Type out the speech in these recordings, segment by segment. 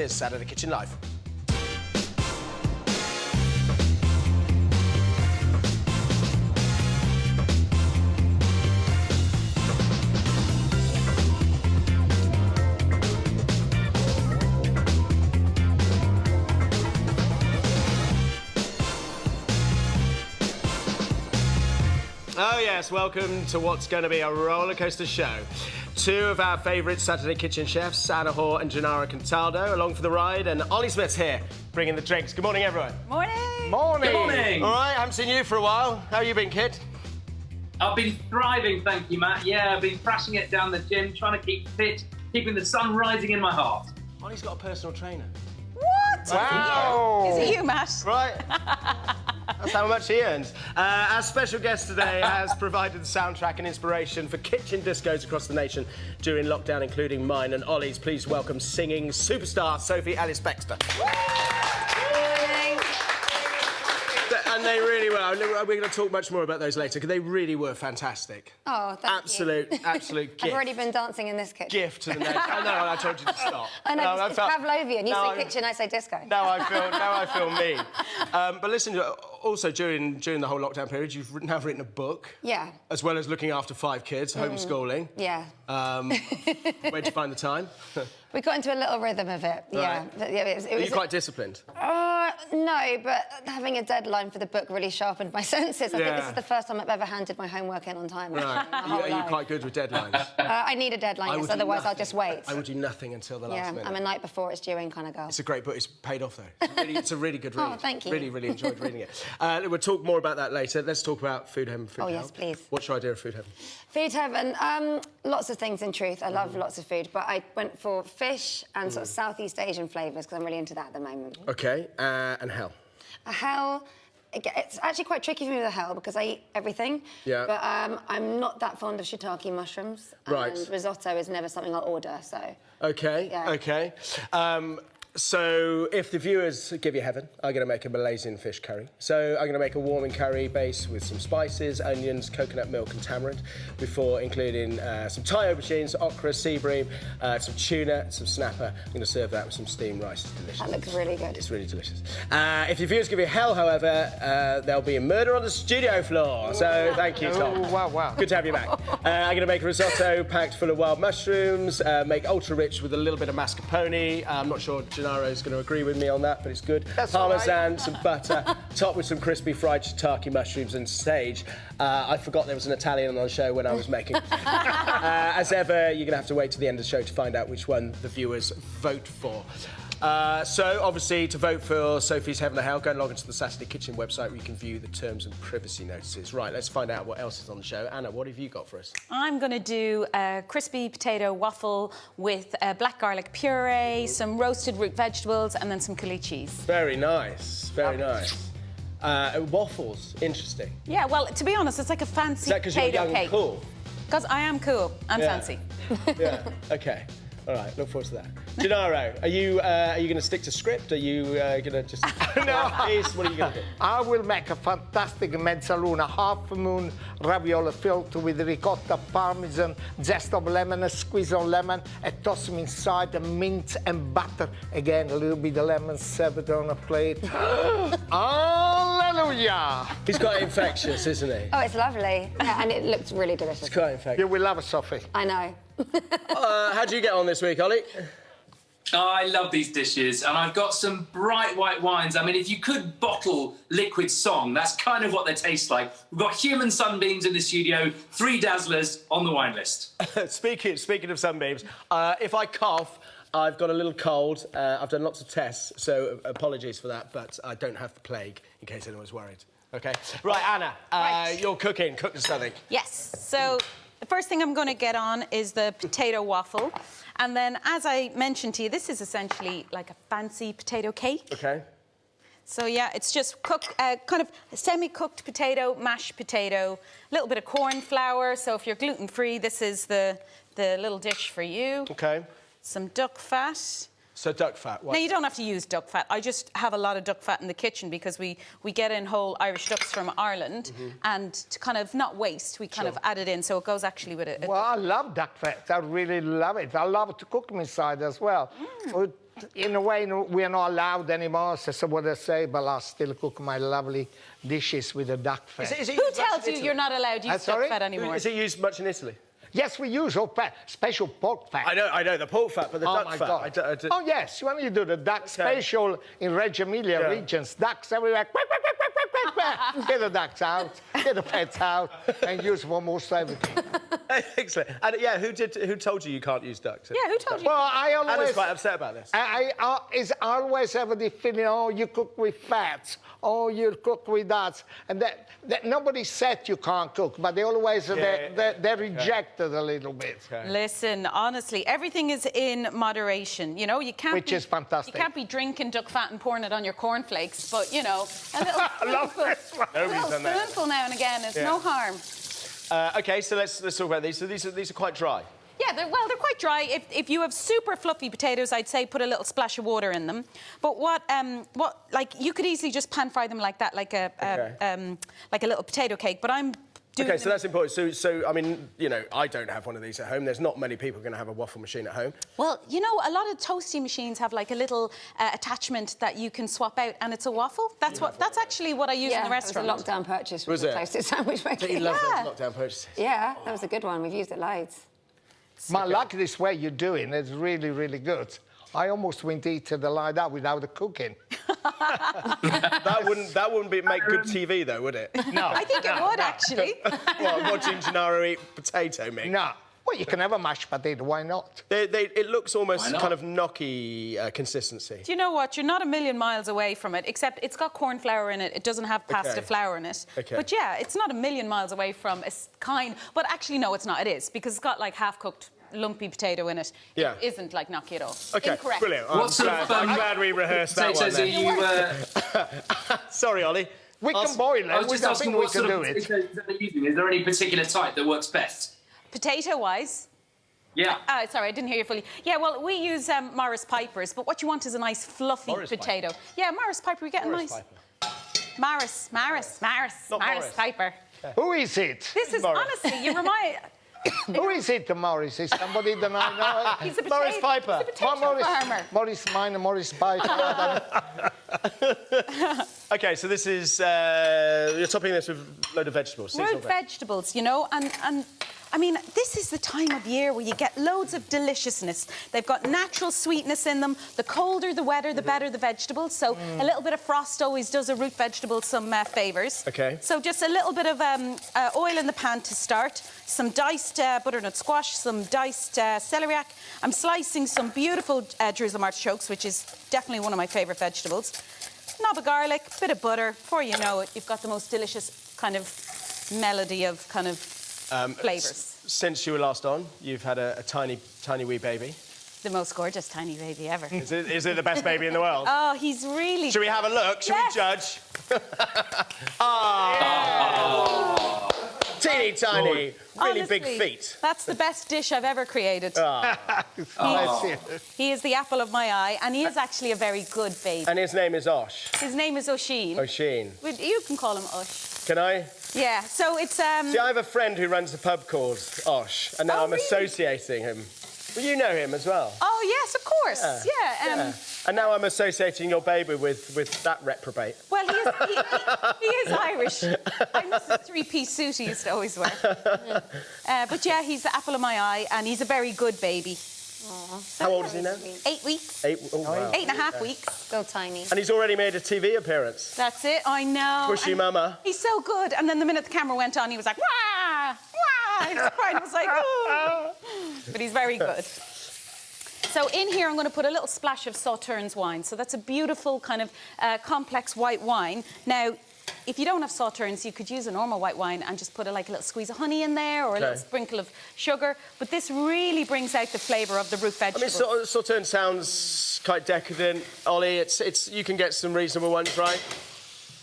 It's Saturday Kitchen Live. Oh yes, welcome to what's going to be a rollercoaster show. Two of our favourite Saturday Kitchen chefs, Anna Hoare and Gennaro Contaldo, along for the ride, and Ollie Smith's here, bringing the drinks. Good morning, everyone. Morning. Morning. Good morning. All right, haven't seen you for a while. How you been, kid? I've been thriving, thank you, Matt. Yeah, I've been crashing it down the gym, trying to keep fit, keeping the sun rising in my heart. Ollie's got a personal trainer. What? Wow. Is it you, Matt? Right. That's how much he earns. Our special guest today has provided the soundtrack and inspiration for kitchen discos across the nation during lockdown, including mine and Ollie's. Please welcome singing superstar Sophie Ellis-Bextor. And they really were. We're going to talk much more about those later, because they really were fantastic. Oh, thank absolute gift. I've already been dancing in this kitchen. Gift to the nation. I know, I told you to stop. I know, it's Pavlovian. You No, say kitchen, I say disco. Now I feel mean. But listen, also during the whole lockdown period, you've now written a book. Yeah. As well as looking after 5 kids, homeschooling. Yeah. Where'd you find the time? We got into a little rhythm of it, yeah. Right. But, yeah, it was Are you quite disciplined? No, but having a deadline for the book really sharpened my senses. I think this is the first time I've ever handed my homework in on time. Right. Are you quite good with deadlines? I need a deadline, yes, otherwise I'll just wait. I would do nothing until the last minute. I'm a night before it's due in kind of girl. It's a great book. It's paid off, though. It's a really good read. Oh, thank you. Really enjoyed reading it. We'll talk more about that later. Let's talk about Food Heaven, Food Hell. Yes, please. What's your idea of Food Heaven? Food Heaven, lots of things in truth. I love lots of food, but I went for fish and sort of Southeast Asian flavours because I'm really into that at the moment. OK, and hell? Hell, it's actually quite tricky for me with the hell because I eat everything. Yeah. But I'm not that fond of shiitake mushrooms. Right. And risotto is never something I'll order, so... OK, yeah. OK. So, if the viewers give you heaven, I'm going to make a Malaysian fish curry. So, I'm going to make a warming curry base with some spices, onions, coconut milk and tamarind, before including some Thai aubergines, okra, sea bream, some tuna, some snapper. I'm going to serve that with some steamed rice. It's delicious. That looks really good. It's really delicious. If your viewers give you hell, however, there'll be a murder on the studio floor. So, thank you, Tom. Oh, wow. Good to have you back. I'm going to make a risotto packed full of wild mushrooms, make ultra-rich with a little bit of mascarpone. I'm not sure Gennaro's going to agree with me on that, but it's good. That's Parmesan, some butter, topped with some crispy fried shiitake mushrooms and sage. I forgot there was an Italian on the show when I was making. As ever, you're going to have to wait to the end of the show to find out which one the viewers vote for. So, obviously, to vote for Sophie's Heaven or Hell, go and log into the Saturday Kitchen website where you can view the terms and privacy notices. Right, let's find out what else is on the show. Anna, what have you got for us? I'm going to do a crispy potato waffle with black garlic puree, some roasted root vegetables, and then some coulis cheese. Very nice, very nice. Waffles, interesting. Yeah, well, to be honest, it's like a fancy potato cake. Is that because you're young and cool? Because I am cool and fancy. Yeah, OK. All right, look forward to that. Gennaro, are you going to stick to script? Are you going to just... No. What are you going to do? I will make a fantastic mezzaluna, half-moon ravioli filled with ricotta, parmesan, zest of lemon, a squeeze of lemon, and toss them inside the mint and butter. Again, a little bit of lemon, serve it on a plate. Hallelujah! He's quite infectious, isn't he? Oh, it's lovely. Yeah, and it looks really delicious. It's quite infectious. You will love it, Sophie. I know. How do you get on this week, Ollie? Oh, I love these dishes, and I've got some bright white wines. I mean, if you could bottle liquid song, that's kind of what they taste like. We've got human sunbeams in the studio, 3 dazzlers on the wine list. Speaking of sunbeams, if I cough, I've got a little cold. I've done lots of tests, so apologies for that, but I don't have the plague, in case anyone's worried. OK? Right, Anna, you're cooking. Cook us something. Yes, so... The first thing I'm going to get on is the potato waffle. And then, as I mentioned to you, this is essentially like a fancy potato cake. OK. So, yeah, it's just cooked, kind of semi-cooked potato, mashed potato, a little bit of corn flour. So if you're gluten-free, this is the little dish for you. OK. Some duck fat. So duck fat. What? Now, you don't have to use duck fat. I just have a lot of duck fat in the kitchen because we get in whole Irish ducks from Ireland, and to kind of not waste, we kind of add it in, so it goes actually with it. Well, I love duck fat. I really love it. I love to cook them inside as well. in a way, we are not allowed anymore, so that's what I say, but I still cook my lovely dishes with the duck fat. Is it Who used much tells in you Italy? you're not allowed to use duck sorry? fat anymore? Is it used much in Italy? Yes, we use all fat, special pork fat. I know the pork fat, but the Oh duck my fat. God. Oh yes, when you do the duck special in Reggio Emilia regions, ducks everywhere. Quack, quack, quack, quack, quack, quack, quack. Get the ducks out, get the fats out, and use for almost everything. Excellent. And yeah, who told you can't use ducks? Yeah, who told you? Well, I Anna's always, quite upset about this. I always have the feeling, oh, you cook with fats, oh, you cook with that, and that nobody said you can't cook, but they always they reject it a little bit. Okay. Listen, honestly, everything is in moderation. You know, you can't. Which is fantastic. You can't be drinking duck fat and pouring it on your cornflakes, but you know, a little love spoonful, this one. a little done that. spoonful now and again is no harm. Okay, so let's talk about these. So these are quite dry. Yeah, they're quite dry. If you have super fluffy potatoes, I'd say put a little splash of water in them. But like you could easily just pan fry them like that, like a little potato cake. But I'm doing. Okay, so that's important. So I mean, you know, I don't have one of these at home. There's not many people going to have a waffle machine at home. Well, you know, a lot of toasty machines have like a little attachment that you can swap out, and it's a waffle. That's actually what I use in the restaurant. It was a lockdown purchase. Was it? Toasted sandwich maker. You love Yeah. those lockdown purchases. Yeah, that was a good one. We've used it loads. My luck this way you're doing is really, really good. I almost went to eat the like that without the cooking. That wouldn't make good TV though, would it? No. I think it would actually. What, watching Gennaro eat potato, Mick? No. Well, you can have a mashed potato, why not? It looks almost Why not? kind of gnocchi consistency. Do you know what? You're not a million miles away from it, except it's got corn flour in it. It doesn't have pasta Okay. flour in it. Okay. But yeah, it's not a million miles away from a kind. But actually, no, it's not. It is because it's got like half-cooked lumpy potato in it. Yeah. It isn't like gnocchi at all. Okay, Incorrect. brilliant. What sort of, I'm glad we rehearsed that one. potatoes are Then. you... Sorry, Ollie. We can boil it. I was just I asking think we what can sort do of it. potatoes that they're using. Is there any particular type that works best? Potato-wise. Yeah. Sorry, I didn't hear you fully. Yeah, well, we use Morris Pipers, but what you want is a nice fluffy Morris potato. Piper. Yeah, Morris Piper, we get a Morris nice. Piper. Morris Not Morris. Piper. Who is it? This is Morris. honestly, you remind. Who is it, Morris? Is somebody that I know? He's a Morris potato, Piper. He's a potato farmer. Morris Mine, Morris Piper. Okay, so this is you're topping this with a load of vegetables. seasonal Root vegetables, you know, and I mean, this is the time of year where you get loads of deliciousness. They've got natural sweetness in them. The colder, the wetter, the better the vegetables. So a little bit of frost always does a root vegetable some favours. Okay. So just a little bit of oil in the pan to start. Some diced butternut squash, some diced celeriac. I'm slicing some beautiful Jerusalem artichokes, which is definitely one of my favourite vegetables. Knob of garlic, bit of butter. Before you know it, you've got the most delicious kind of melody of kind of flavours. Since you were last on, you've had a tiny wee baby. The most gorgeous tiny baby ever. Is it the best baby in the world? Oh, he's really... Should we have a look? Should Yes. we judge? Teeny tiny, really Honestly, big feet. That's the best dish I've ever created. Bless you. He is the apple of my eye, and he is actually a very good baby. And his name is Osh. His name is Oisin. Oisin. You can call him Osh. Can I? Yeah, so it's... See, I have a friend who runs a pub called Osh, and now Oh, I'm really? associating him. Well, you know him as well. Oh, yes, of course. Yeah. And now I'm associating your baby with that reprobate. Well, he is Irish. I miss his three-piece suit he used to always wear. But yeah, he's the apple of my eye, and he's a very good baby. How old is he now? 8 weeks. 8. Oh, wow. 8.5 weeks. Still tiny. And he's already made a TV appearance. That's it, I know. Pushy And mama. He's so good. And then the minute the camera went on, he was like, wah, wah. He was crying. I was like, oh. But he's very good. So in here, I'm going to put a little splash of Sauternes wine. So that's a beautiful kind of complex white wine. Now, if you don't have Sauternes, you could use a normal white wine and just put a little squeeze of honey in there or a little sprinkle of sugar. But this really brings out the flavour of the root I mean, vegetables. Sauternes sounds quite decadent. Ollie, it's you can get some reasonable ones, right?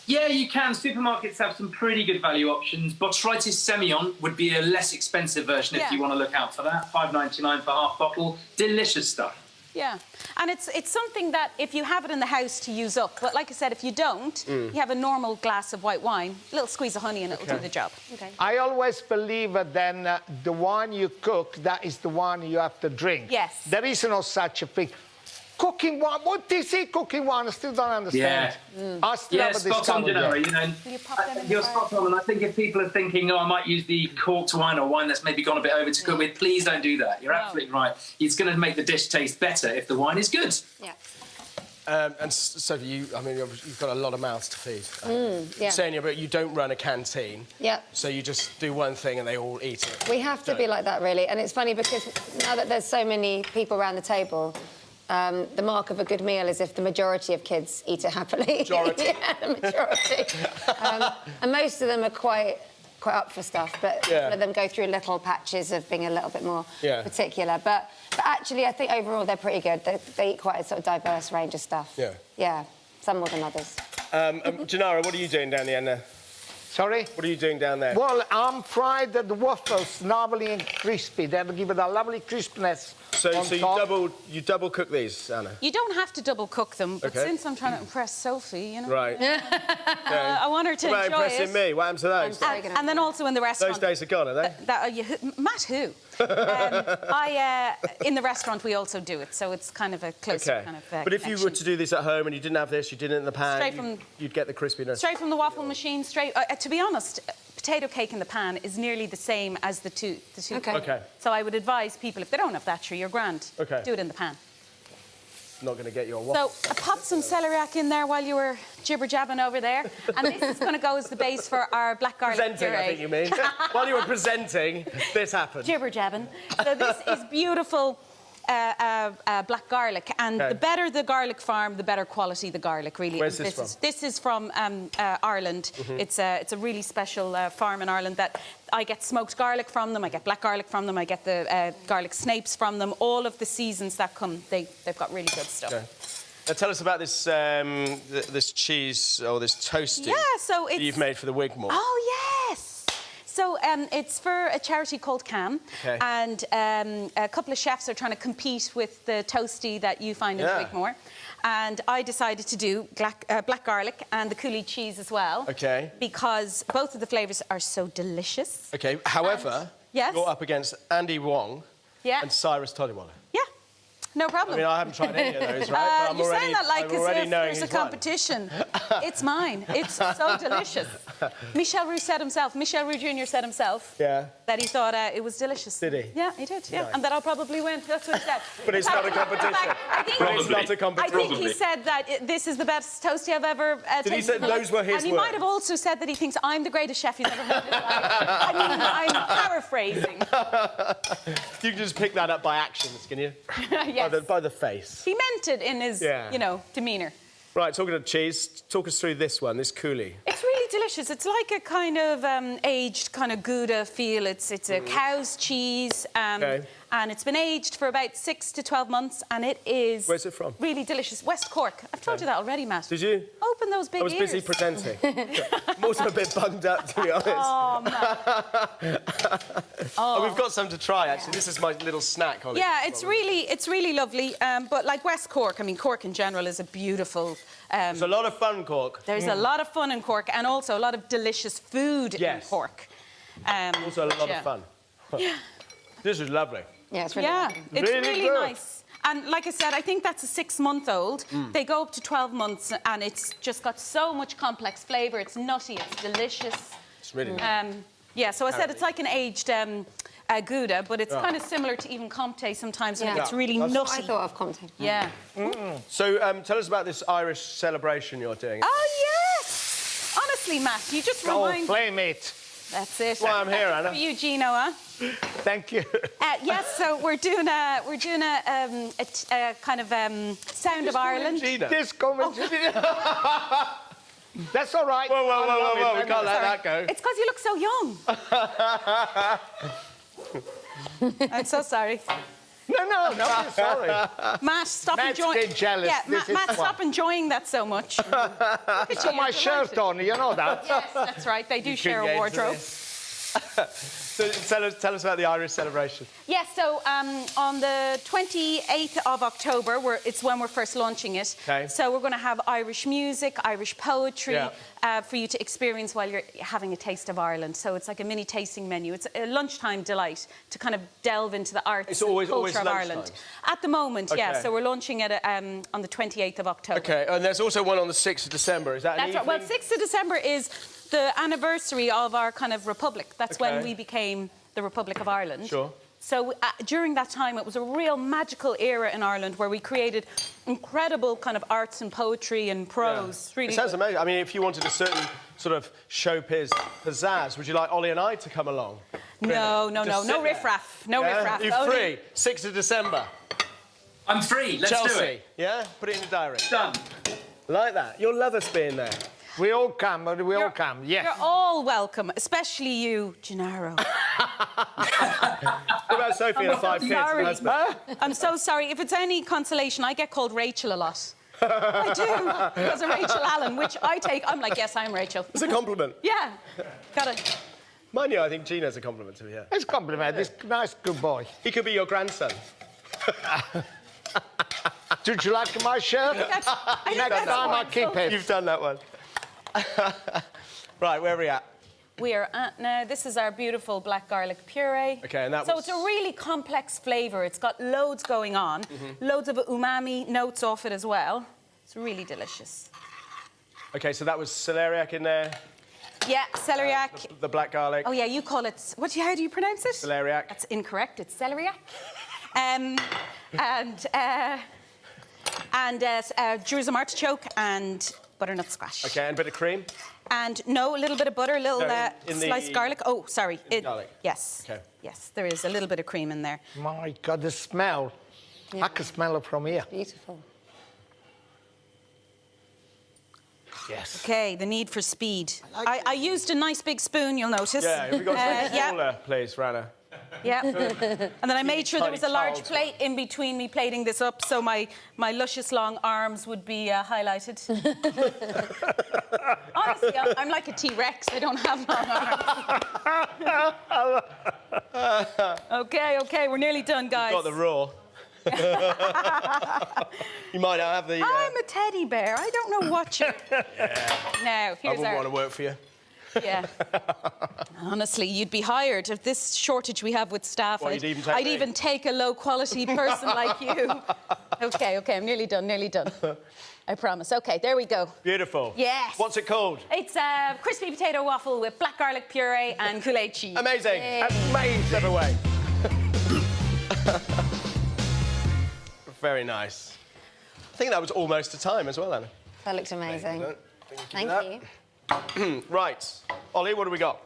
Yeah, you can. Supermarkets have some pretty good value options. Botrytis Semillon would be a less expensive version if you want to look out for that. $5.99 for half bottle. Delicious stuff. Yeah, and it's something that if you have it in the house to use up, but like I said, if you don't, you have a normal glass of white wine, a little squeeze of honey and it'll do the job. Okay. I always believe that then the wine you cook, that is the wine you have to drink. Yes. There is no such a thing. Cooking wine. What is it, cooking wine? I still don't understand. I still Yeah, haven't spot on, discovered Gennaro. yet. You know, Will you pop them in the you're fire? spot on. And I think if people are thinking, oh, I might use the corked wine or wine that's maybe gone a bit over to cook with, please don't do that. You're absolutely right. It's going to make the dish taste better if the wine is good. Yeah. And Sophie, I mean, you've got a lot of mouths to feed. Yeah. Saying, but you don't run a canteen. Yeah. So you just do one thing and they all eat it. We have to be like that, really. And it's funny because now that there's so many people around the table, the mark of a good meal is if the majority of kids eat it happily. Majority. Yeah, the majority. And most of them are quite up for stuff, but some of them go through little patches of being a little bit more particular. But actually, I think overall they're pretty good. They eat quite a sort of diverse range of stuff. Yeah. Yeah, some more than others. Gennaro, what are you doing down the end there? Sorry? What are you doing down there? Well, I'm fried the waffles, lovely and crispy. They'll give it a lovely crispness. So on you top. double cook these, Anna? You don't have to double cook them, but Okay. since I'm trying to impress Sophie, you know, Right. I want her to What about enjoy impressing it. me? What happened to those? And then also in the restaurant. Those days are gone, are they? Matt, who? In the restaurant we also do it, so it's kind of a closer Okay. kind of. But if you were to do this at home and you didn't have this, you did it in the pan, Straight you'd get the crispiness. straight from the waffle machine, straight. To be honest, potato cake in the pan is nearly the same as the two. Okay. Okay. So I would advise people if they don't have that, sure, you're grand. Okay. Do it in the pan. Not going to get you a waffle. So I popped some celeriac in there while you were jibber-jabbing over there. And this is going to go as the base for our black garlic Presenting, puree. I think you mean. While you were presenting, this happened. Jibber-jabbing. So this is beautiful black garlic. And the better the garlic farm, the better quality the garlic, really. Where's this from? This is from Ireland. It's a really special farm in Ireland that I get smoked garlic from them, I get black garlic from them, I get the garlic snapes from them. All of the seasons that come, they've got really good stuff. Okay. Now tell us about this this cheese or this toasty so that you've made for the Wigmore. Oh, yes! So it's for a charity called CAM, Okay. and a couple of chefs are trying to compete with the toasty that you find in the Wigmore. And I decided to do black garlic and the coulis cheese as well. Okay. Because both of the flavours are so delicious. Okay, however, yes? you're up against Andy Wong and Cyrus Todiwala. Yeah, no problem. I mean, I haven't tried any of those, right? But I'm you're already, saying that like I'm as already if knowing there's a who's won. competition. It's mine. It's so delicious. Michel Roux Jr. said himself that he thought it was delicious. Did he? Yeah, he did, yeah. Nice. And that I'll probably win. That's what he said. But it's not a competition. But it's not a I competition. think he said that this is the best toasty I've ever Did he say tasted. those were his And he words? might have also said that he thinks I'm the greatest chef he's ever had in his life. I mean, I'm paraphrasing. You can just pick that up by actions, can you? Yes. By the face. He meant it in his, you know, demeanour. Right, talking of cheese, talk us through this one, this coulis. It's really delicious. It's like a kind of aged kind of Gouda feel. It's a cow's cheese, and it's been aged for about 6 to 12 months, and it is... Where's it from? Really delicious. West Cork. I've told you that already, Matt. Did you? Open those big I was busy ears. presenting. I'm also a bit bunged up, to be honest. Oh, Matt. Oh, we've got some to try, actually. This is my little snack, Holly. Yeah, it's really lovely. But like West Cork, I mean, Cork in general is a beautiful... It's a lot of fun, Cork. There's a lot of fun in Cork, and also a lot of delicious food in Cork. Also a lot of fun. This is lovely. Yeah, it's really lovely. It's Really really good. nice. And like I said, I think that's a 6-month-old. They go up to 12 months, and it's just got so much complex flavour. It's nutty, it's delicious. It's really good. Yeah, so I said it's like an aged Gouda, but it's kind of similar to even Comté sometimes. Yeah. It's really I nutty. thought of Comté. Yeah. So tell us about this Irish celebration you're doing. Oh, yes! Honestly, Matt, you just Go remind me. flame it. That's it. Why I'm here, Anna. For you, Gino, huh? Thank you. Yes, so we're doing a kind of Sound of Ireland. Gina. This comment. That's all right. Whoa, we can't let that go. It's because you look so young. I'm so sorry. No, I'm sorry. Matt, stop Matt's enjoying... getting jealous. Yeah, This is Matt, fun. stop enjoying that so much. Look at Put you, my you're shirt delighted. on, you know that. Yes, that's right. They do share a get into wardrobe. So tell us about the Irish celebration. Yes, so on the 28th of October, it's when we're first launching it. Okay. So we're going to have Irish music, Irish poetry for you to experience while you're having a taste of Ireland. So it's like a mini tasting menu. It's a lunchtime delight to kind of delve into the arts and culture of Ireland. At the moment, yeah. So we're launching it on the 28th of October. Okay, and there's also one on the 6th of December. Is that an evening? Well, 6th of December is the anniversary of our kind of republic. That's when we became the Republic of Ireland. Sure. So during that time, it was a real magical era in Ireland where we created incredible kind of arts and poetry and prose. Yeah. Really it sounds amazing. I mean, if you wanted a certain sort of showbiz pizzazz, would you like Ollie and I to come along? No riffraff. No riffraff. You're free. 6th of December. I'm free. Let's Chelsea. do it. Yeah? Put it in the diary. Done. Like that. You'll love us being there. We all come, we all come, yes. You're all welcome, especially you, Gennaro. What about Sophie and her 5 kids and husband? I'm so sorry. If it's any consolation, I get called Rachel a lot. I do, because of Rachel Allen, which I'm like, yes, I'm Rachel. It's a compliment. Yeah, got it. Mind you, I think Gina's a compliment to me, yeah. It's a compliment, this nice, good boy. He could be your grandson. Did you like my shirt? Next time I'll keep it. You've done that one. Right, where are we at? We are at now. This is our beautiful black garlic puree. Okay, and so it's a really complex flavour. It's got loads going on, loads of umami notes off it as well. It's really delicious. Okay, so that was celeriac in there. Yeah, celeriac. The black garlic. Oh yeah, you call it. How do you pronounce it? Celeriac. That's incorrect. It's celeriac. Jerusalem artichoke and butternut squash. Okay, and a bit of cream? And a little bit of butter, a little sliced garlic. Oh, sorry. Garlic. Yes. Okay. Yes, there is a little bit of cream in there. My God, the smell. Yeah. I can smell it from here. Beautiful. Yes. Okay, the need for speed. I used a nice big spoon, you'll notice. Yeah, have we got something smaller, please, Rana? Yeah. And then I made sure there was a large plate in between me plating this up so my luscious long arms would be highlighted. Honestly, I'm like a T-Rex. I don't have long arms. Okay, we're nearly done, guys. You've got the raw. You might not have the... I'm a teddy bear. I don't know what you... Now, here's I wouldn't want to work for you. Yeah. Honestly, you'd be hired. If this shortage we have with staff, I'd even take a low-quality person like you. Okay, I'm nearly done. I promise. Okay, there we go. Beautiful. Yes. What's it called? It's a crispy potato waffle with black garlic puree and Kool-Aid cheese. Amazing. Yay. Amazing. Step away. Very nice. I think that was almost a time as well, Anna. That looked amazing. Thank you. Right. Ollie, what do we got?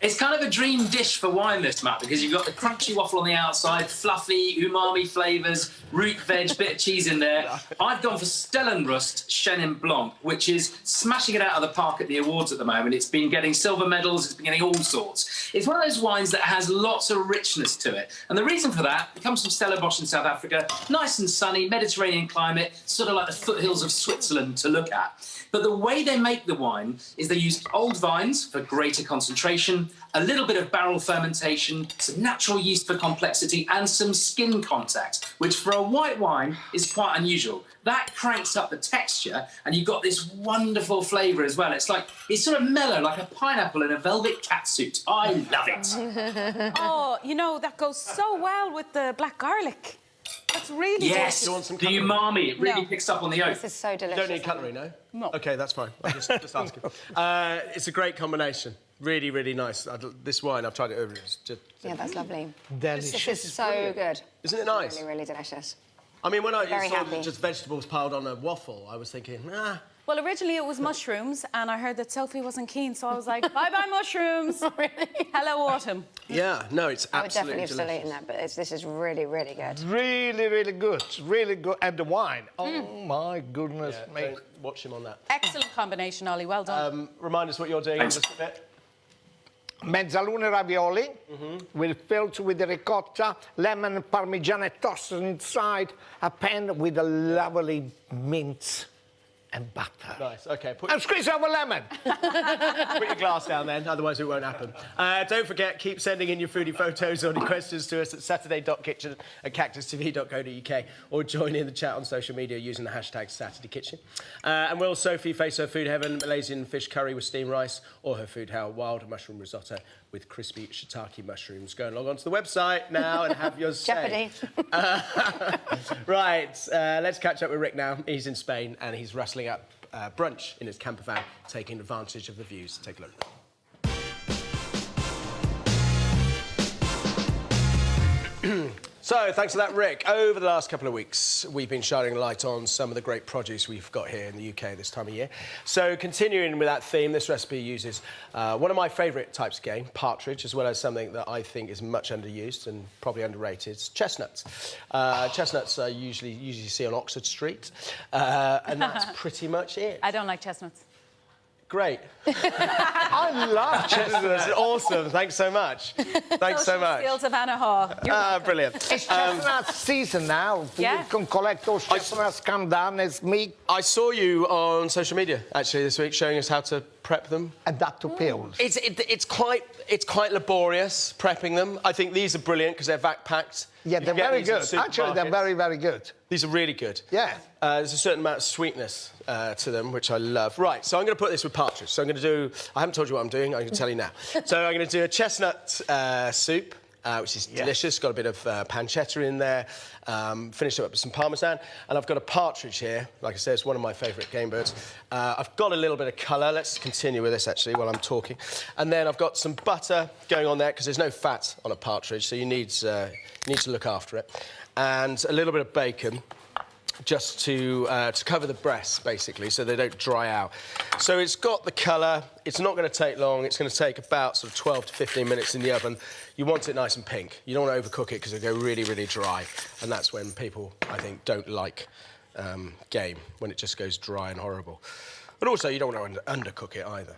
It's kind of a dream dish for wine, this, Matt, because you've got the crunchy waffle on the outside, fluffy, umami flavours, root veg, bit of cheese in there. I've gone for Stellenrust Chenin Blanc, which is smashing it out of the park at the awards at the moment. It's been getting silver medals, it's been getting all sorts. It's one of those wines that has lots of richness to it. And the reason for that, it comes from Stellenbosch in South Africa, nice and sunny, Mediterranean climate, sort of like the foothills of Switzerland to look at. But the way they make the wine is they use old vines for greater concentration, a little bit of barrel fermentation, some natural yeast for complexity, and some skin contact, which for a white wine is quite unusual. That cranks up the texture, and you've got this wonderful flavour as well. It's sort of mellow, like a pineapple in a velvet catsuit. I love it. Oh, that goes so well with the black garlic. That's really delicious. The umami, it really picks up on the oak. This is so delicious. You don't need cutlery, no? No. OK, that's fine. I'm just asking. It's a great combination. Really, really nice. This wine, I've tried it earlier. Yeah, that's lovely. Delicious. This is so good. Isn't it nice? Really, really delicious. I mean, when I saw happy. just vegetables piled on a waffle, I was thinking, Well, originally it was mushrooms, and I heard that Sophie wasn't keen, so I was like, bye-bye mushrooms. Hello, autumn. Yeah, no, it's absolutely I would definitely have still delicious. eaten that, but this is really, really good. Really, really good. Really good. And the wine. Oh, my goodness me. Don't watch him on that. Excellent combination, Ollie. Well done. Remind us what you're doing in just a bit. Mezzaluna ravioli, will filled with the ricotta, lemon, parmigiana toasted inside, a pan with a lovely mint and butter. Nice, OK. And squeeze over lemon. Put your glass down then, otherwise it won't happen. Don't forget, keep sending in your foodie photos or any questions to us at saturday.kitchen@cactustv.co.uk or join in the chat on social media using the hashtag SaturdayKitchen. And will Sophie face her food heaven, Malaysian fish curry with steamed rice, or her food hell, wild mushroom risotto with crispy shiitake mushrooms? Go and log on to the website now and have your say. Jeopardy. Right, let's catch up with Rick now. He's in Spain and he's rustling up brunch in his camper van, taking advantage of the views. Take a look. So, thanks for that, Rick. Over the last couple of weeks, we've been shining a light on some of the great produce we've got here in the UK this time of year. So, continuing with that theme, this recipe uses one of my favourite types of game, partridge, as well as something that I think is much underused and probably underrated, chestnuts. Chestnuts are usually see on Oxford Street, and that's pretty much it. I don't like chestnuts. Great. I love chestnuts. Awesome. Thanks so much. Thanks so much. Skills of Anna Haw. Brilliant. It's chestnut season now. Yeah. You can collect those chestnuts, come down as meat. I saw you on social media, actually, this week, showing us how to prep them. And that to pills. It's quite laborious, prepping them. I think these are brilliant because they're vac-packed. Yeah, they're very good. Actually, they're very, very good. These are really good. Yeah. There's a certain amount of sweetness to them, which I love. Right, so I'm going to put this with partridge. So I'm going to do... I haven't told you what I'm doing. I'm going to tell you now. So I'm going to do a chestnut soup, which is delicious. Got a bit of pancetta in there. Finished it up with some parmesan. And I've got a partridge here. Like I said, it's one of my favourite game birds. I've got a little bit of colour. Let's continue with this, actually, while I'm talking. And then I've got some butter going on there, because there's no fat on a partridge, so you need to look after it. And a little bit of bacon, just to cover the breasts, basically, so they don't dry out. So it's got the colour. It's not going to take long. It's going to take about sort of 12 to 15 minutes in the oven. You want it nice and pink. You don't want to overcook it because it'll go really, really dry. And that's when people, I think, don't like game, when it just goes dry and horrible. But also, you don't want to undercook it either.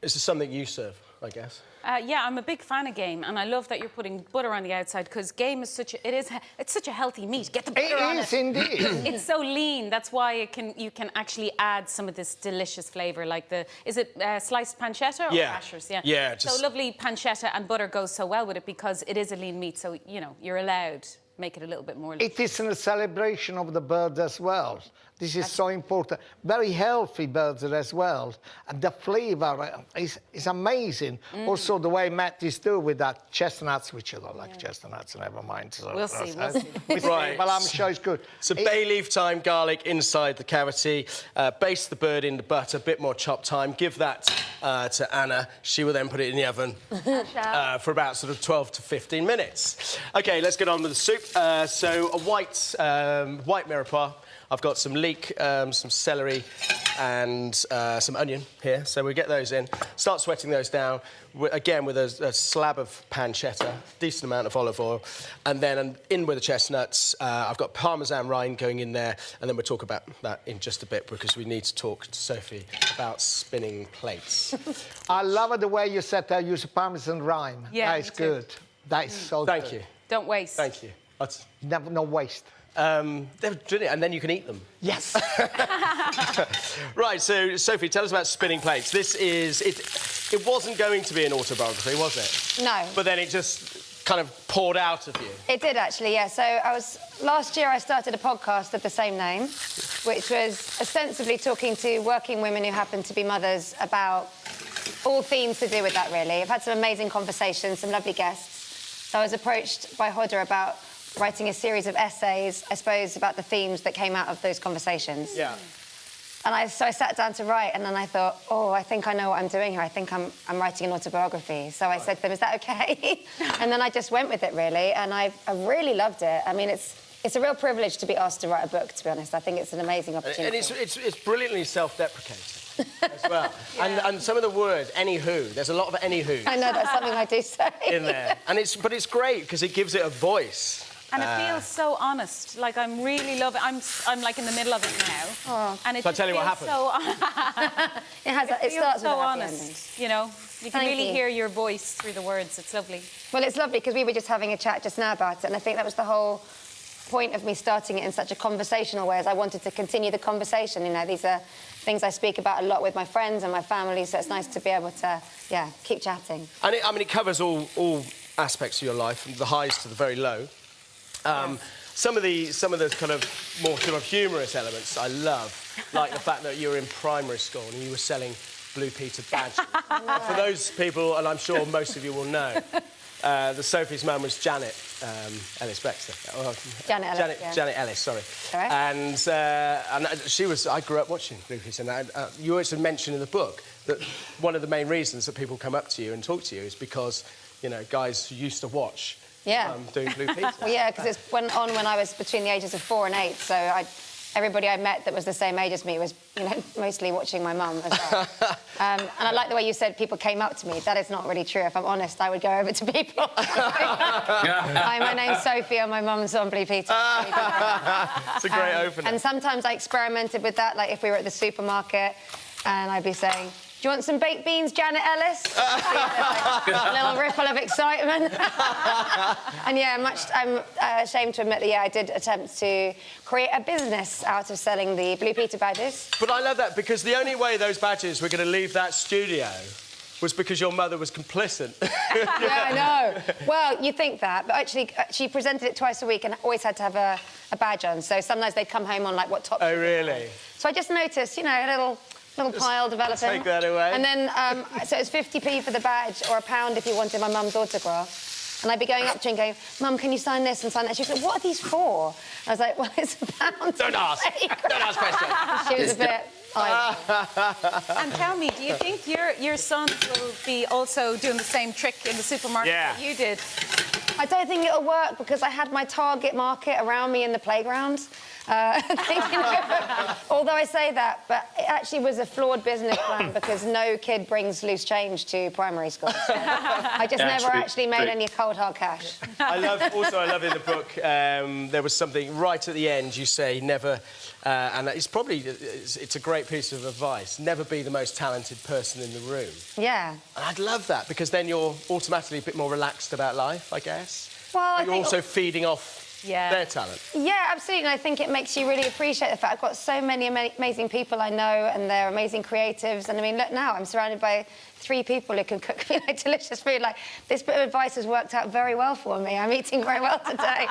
This is something you serve, I guess. Yeah, I'm a big fan of game, and I love that you're putting butter on the outside, because game is it's such a healthy meat. Get the butter on it. It is indeed. It's so lean. That's why you can actually add some of this delicious flavour, like is it sliced pancetta or rashers? Yeah. Yeah. So lovely pancetta and butter goes so well with it because it is a lean meat. So you're allowed make it a little bit more. It is a celebration of the bird as well. This is so important. Very healthy birds as well. And the flavour is amazing. Also, the way Matt is doing with that chestnuts, which I don't like chestnuts, never mind. So we'll see. Right. Well, I'm sure it's good. So bay leaf thyme, garlic inside the cavity. Baste the bird in the butter, a bit more chop time. Give that to Anna. She will then put it in the oven for about sort of 12 to 15 minutes. OK, let's get on with the soup. So a white mirepoix. I've got some leek, some celery and some onion here. So we get those in, start sweating those down, again with a slab of pancetta, decent amount of olive oil, and then in with the chestnuts. I've got parmesan rind going in there, and then we'll talk about that in just a bit because we need to talk to Sophie about spinning plates. I love the way you said that use parmesan rind. Yeah, that is good. That is so good. Thank you. Don't waste. Thank you. Never, no waste. They're brilliant, and then you can eat them. Yes. Right, so, Sophie, tell us about spinning plates. This is... It wasn't going to be an autobiography, was it? No. But then it just kind of poured out of you. It did, actually, yeah. So last year I started a podcast of the same name, which was ostensibly talking to working women who happen to be mothers about all themes to do with that, really. I've had some amazing conversations, some lovely guests. So I was approached by Hodder about writing a series of essays, I suppose, about the themes that came out of those conversations. Yeah. And so I sat down to write, and then I thought, oh, I think I know what I'm doing here. I think I'm writing an autobiography. So I said to them, is that OK? And then I just went with it, really, and I really loved it. I mean, it's a real privilege to be asked to write a book, to be honest. I think it's an amazing opportunity. And it's brilliantly self-deprecating as well. And some of the words, anywho, there's a lot of anywho. I know, that's something I do say. In there. But it's great, because it gives it a voice. And it feels so honest. Like, I'm really loving... I'm like in the middle of it now. Oh. And it so I tell you what happened. It starts so with a happy honest, ending. you know? You can really you. hear your voice through the words. It's lovely. Well, it's lovely, because we were just having a chat just now about it, and I think that was the whole point of me starting it in such a conversational way is I wanted to continue the conversation. You know, these are things I speak about a lot with my friends and my family, so it's nice to be able to, yeah, keep chatting. And it covers all aspects of your life, from the highs to the very low. Some of the kind of more sort of humorous elements I love, like the fact that you were in primary school and you were selling Blue Peter badges. For those people, and I'm sure most of you will know, Sophie's mum was Janet Ellis-Bextor. Janet Ellis, sorry. Right. And she was. I grew up watching Blue Peter, and you always mention in the book that one of the main reasons that people come up to you and talk to you is because, you know, guys used to watch. Yeah. Doing Blue Peter. Well, yeah, because it went on when I was between the ages of 4 and 8, so everybody I met that was the same age as me was, you know, mostly watching my mum as well. And I like the way you said people came up to me. That is not really true. If I'm honest, I would go over to people. Hi, my name's Sophie and my mum's on Blue Peter. It's a great opener. And sometimes I experimented with that, like if we were at the supermarket and I'd be saying, do you want some baked beans, Janet Ellis? Like a little ripple of excitement. And yeah, I'm ashamed to admit that, yeah, I did attempt to create a business out of selling the Blue Peter badges. But I love that, because the only way those badges were going to leave that studio was because your mother was complicit. Yeah, I know. Well, you think that, but actually she presented it twice a week and always had to have a badge on. So sometimes they'd come home on, like, what top... Oh, really? So I just noticed, you know, a little pile developing. Take that away. And then, so it's 50p for the badge, or £1 if you wanted my mum's autograph. And I'd be going up to her and going, Mum, can you sign this and sign that? She'd go, what are these for? I was like, well, it's £1. Don't ask. Don't ask questions. She was a bit... And tell me, do you think your sons will be also doing the same trick in the supermarket that you did? I don't think it'll work, because I had my target market around me in the playground. Although I say that, but it actually was a flawed business plan, because no kid brings loose change to primary school. So I just never actually made any cold hard cash. I love in the book, there was something right at the end, you say never, and it's a great piece of advice, never be the most talented person in the room. Yeah. And I'd love that, because then you're automatically a bit more relaxed about life, I guess. Well, you're also feeding off their talent. Yeah, absolutely. And I think it makes you really appreciate the fact I've got so many amazing people I know, and they're amazing creatives. And I mean, look now, I'm surrounded by 3 people who can cook me like delicious food. Like, this bit of advice has worked out very well for me. I'm eating very well today.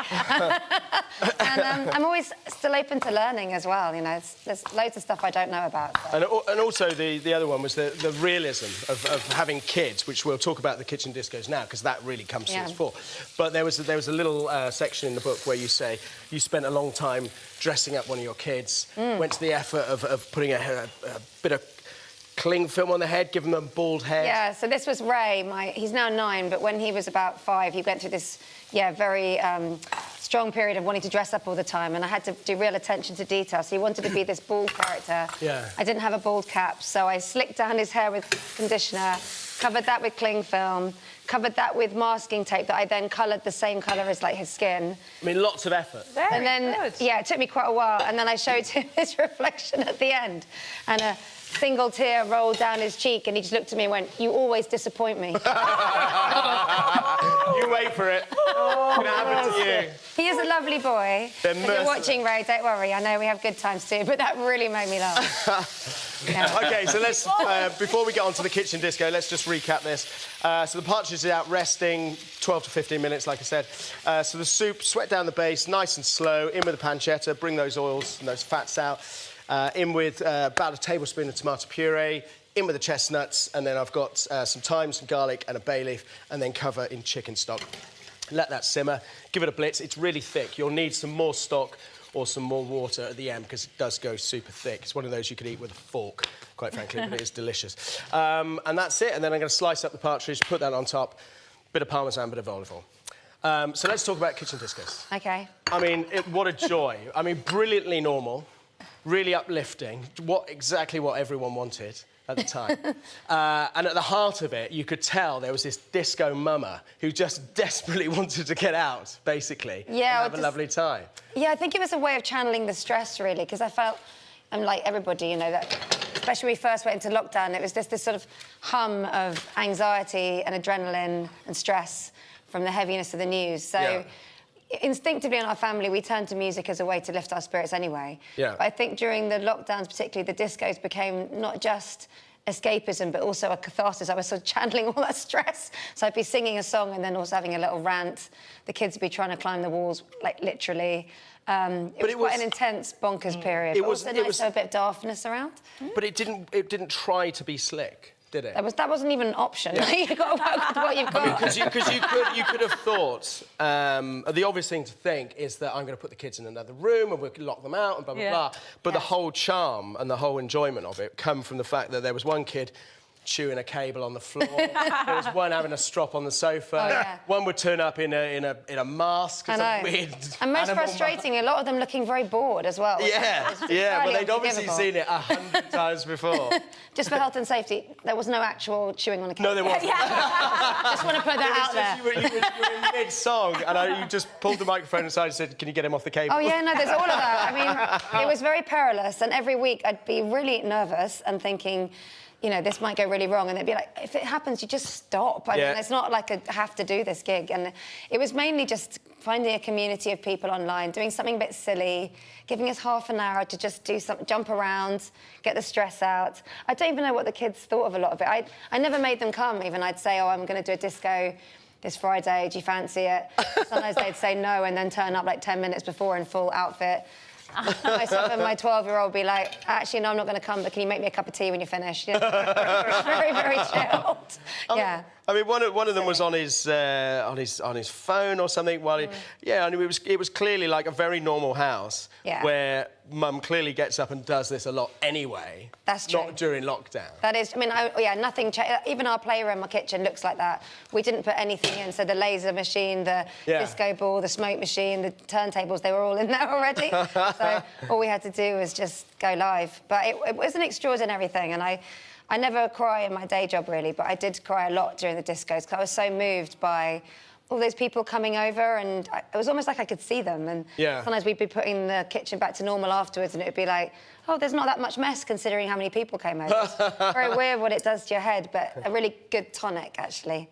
And I'm always still open to learning as well. You know, there's loads of stuff I don't know about. So. And also the other one was the realism of having kids, which we'll talk about the kitchen discos now, because that really comes to its fore. But there was a little section in the book where you say you spent a long time dressing up one of your kids, went to the effort of putting a bit of cling film on the head, giving them a bald head. Yeah, so this was Ray. He's now 9, but when he was about 5, he went through this, very strong period of wanting to dress up all the time, and I had to do real attention to detail. So he wanted to be this bald character. Yeah. I didn't have a bald cap, so I slicked down his hair with conditioner, covered that with cling film, covered that with masking tape that I then coloured the same colour as, like, his skin. I mean, lots of effort. Very good. Yeah, it took me quite a while, and then I showed him his reflection at the end, and a single tear rolled down his cheek, and he just looked at me and went, "You always disappoint me." You wait for it. It's going to happen to you. He is a lovely boy. If you're watching, Ray, don't worry. I know we have good times too, but that really made me laugh. OK, so let's, before we get on to the kitchen disco, let's just recap this. So the partridge is out resting 12 to 15 minutes, like I said. So the soup, sweat down the base, nice and slow, in with the pancetta, bring those oils and those fats out. In with about a tablespoon of tomato puree, in with the chestnuts, and then I've got some thyme, some garlic and a bay leaf, and then cover in chicken stock. Let that simmer, give it a blitz. It's really thick. You'll need some more stock or some more water at the end, because it does go super thick. It's one of those you could eat with a fork, quite frankly, but it is delicious. And that's it, and then I'm going to slice up the partridge, put that on top, bit of parmesan, bit of olive oil. So let's talk about kitchen discos. OK. I mean, what a joy. I mean, brilliantly normal. Really uplifting, exactly what everyone wanted at the time. And at the heart of it, you could tell there was this disco mama who just desperately wanted to get out, basically, and have a lovely time. Yeah, I think it was a way of channeling the stress, really, because I felt, like everybody, you know, that especially when we first went into lockdown, it was just this sort of hum of anxiety and adrenaline and stress from the heaviness of the news. So instinctively in our family, we turned to music as a way to lift our spirits anyway. Yeah. But I think during the lockdowns, particularly, the discos became not just escapism, but also a catharsis. I was sort of channeling all that stress. So I'd be singing a song and then also having a little rant. The kids would be trying to climb the walls, like, literally. It was quite an intense, bonkers period. It was also nice to have a bit of daftness around. But it didn't try to be slick. Did it? That wasn't even an option. Yeah. You've got to work with what you've got. Because you could have thought the obvious thing to think is that I'm going to put the kids in another room and we'll lock them out and blah blah blah. But the whole charm and the whole enjoyment of it come from the fact that there was one kid chewing a cable on the floor. There was one having a strop on the sofa. Oh, yeah. One would turn up in a mask. I know. Weird and most frustrating, a lot of them looking very bored as well. Yeah, well, they'd obviously seen it 100 times before. Just for health and safety, there was no actual chewing on a cable. No, there wasn't. Just want to put that out there. You were in mid-song, and you just pulled the microphone aside and said, can you get him off the cable? Oh, yeah, no, there's all of that. I mean, it was very perilous, and every week I'd be really nervous and thinking, you know, this might go really wrong, and they'd be like, if it happens, you just stop. I mean, it's not like I have to do this gig. And it was mainly just finding a community of people online, doing something a bit silly, giving us half an hour to just do something, jump around, get the stress out. I don't even know what the kids thought of a lot of it. I never made them come, even. I'd say, oh, I'm going to do a disco this Friday, do you fancy it? Sometimes they'd say no and then turn up like 10 minutes before in full outfit. Myself and my 12-year-old be like, actually, no, I'm not going to come, but can you make me a cup of tea when you're finished? You know? Very, very chilled. Yeah. I mean, one of them was on his phone or something. While I mean, it was clearly like a very normal house where Mum clearly gets up and does this a lot anyway. That's true. Not during lockdown. That is. I mean, nothing. Even our playroom, our kitchen looks like that. We didn't put anything in. So the laser machine, the disco ball, the smoke machine, the turntables, they were all in there already. So all we had to do was just go live. But it was an extraordinary thing, and I never cry in my day job, really, but I did cry a lot during the discos because I was so moved by all those people coming over, and it was almost like I could see them. And sometimes we'd be putting the kitchen back to normal afterwards, and it would be like, oh, there's not that much mess considering how many people came over. It's very weird what it does to your head, but a really good tonic, actually.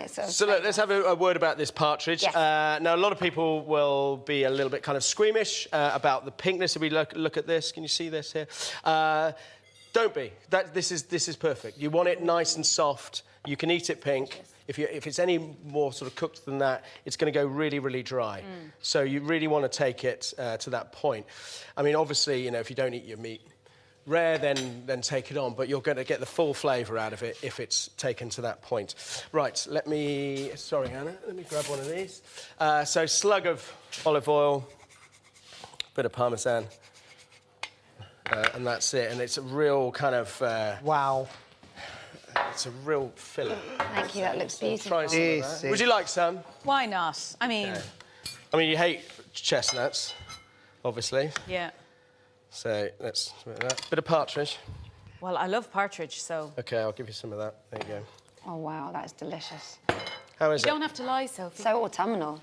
So look, let's have a word about this partridge. Yes. Now, a lot of people will be a little bit kind of squeamish about the pinkness. If we look at this, can you see this here? Don't be. This is perfect. You want it nice and soft. You can eat it pink. If it's any more sort of cooked than that, it's going to go really, really dry. So you really want to take it to that point. I mean, obviously, you know, if you don't eat your meat rare, then take it on, but you're going to get the full flavour out of it if it's taken to that point. Right, sorry, Hannah, let me grab one of these. So slug of olive oil, bit of Parmesan. And that's it. And it's a real kind of... wow. It's a real filler. Thank you, that looks beautiful. Try some of that. Would you like some? Why not? I mean... I mean, you hate chestnuts, obviously. Yeah. So let's do that. Bit of partridge. Well, I love partridge, so... OK, I'll give you some of that. There you go. Oh, wow, that's delicious. How is it? You don't have to lie, Sophie. So autumnal.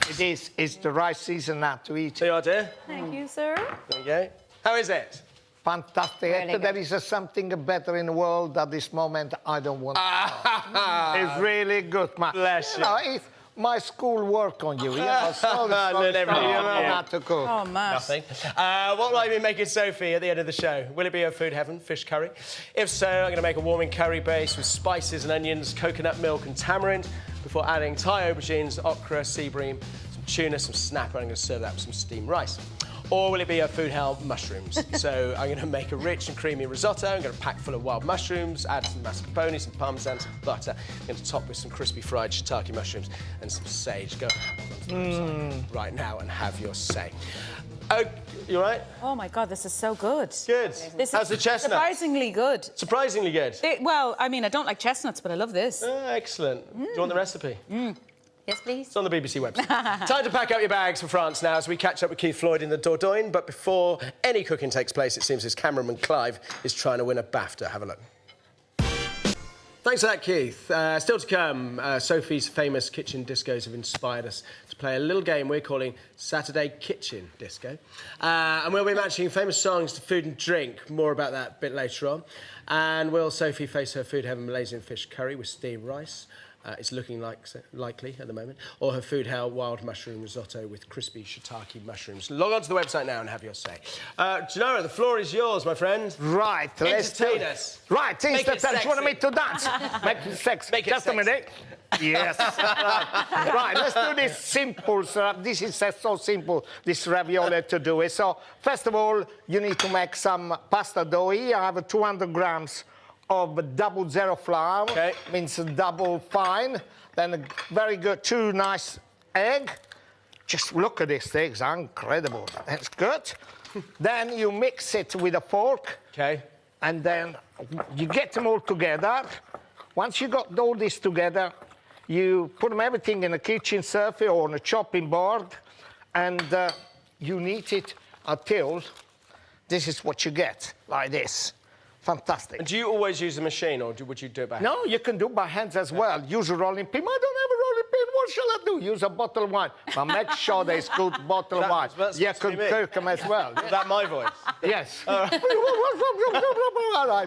It is. It's the right season now to eat. There you are, dear. Thank you, sir. There you go. How is it? Fantastic. Really If there is something better in the world at this moment, I don't want It's really good, man. Bless you. You know, it's my school work on you. You know, Learn everything. you learn how to cook. Oh, man. Nothing. What will I be making Sophie at the end of the show? Will it be a food heaven, fish curry? If so, I'm going to make a warming curry base with spices and onions, coconut milk and tamarind before adding Thai aubergines, okra, sea bream, some tuna, some snapper, and I'm going to serve that with some steamed rice. Or will it be a food hell, mushrooms? So I'm going to make a rich and creamy risotto. I'm going to pack full of wild mushrooms, add some mascarpone, some parmesan, some butter. I'm going to top with some crispy fried shiitake mushrooms and some sage. Go right now and have your say. Oh, you all right? Oh, my God, this is so good. Good. How's the chestnut? Surprisingly good. Surprisingly good. Well, I mean, I don't like chestnuts, but I love this. Excellent. Do you want the recipe? Yes, please. It's on the BBC website. Time to pack up your bags for France now as we catch up with Keith Floyd in the Dordogne. But before any cooking takes place, it seems his cameraman Clive is trying to win a BAFTA. Have a look. Thanks for that, Keith. Still to come, Sophie's famous kitchen discos have inspired us to play a little game we're calling Saturday Kitchen Disco. And we'll be matching famous songs to food and drink. More about that a bit later on. And will Sophie face her food heaven Malaysian fish curry with steamed rice? is looking likely at the moment, or her food how wild mushroom risotto with crispy shiitake mushrooms. Log on to the website now and have your say. Gennaro, the floor is yours, my friend. Right, let's do Entertain it. us. Right, Make it you want me sexy. to dance? Make it sexy. Make it Just sexy. a minute. Yes. Right, let's do this simple. So this is so simple, this ravioli to do it. So, first of all, you need to make some pasta dough. Here I have 200 grams of double zero flour. Okay. Means double fine. Then a very good, 2 nice egg. Just look at these eggs, incredible. That's good. Then you mix it with a fork. Okay. And then you get them all together. Once you got all this together, you put them everything in a kitchen surface or on a chopping board, and you knead it until this is what you get, like this. Fantastic. And do you always use a machine, or would you do it by hand? No, you can do it by hands as well. Use a rolling pin. I don't have a rolling pin. What shall I do? Use a bottle of wine. But make sure there's good bottle of wine. That's You supposed to can be me. cook them as well. Is that my voice? Yes. Like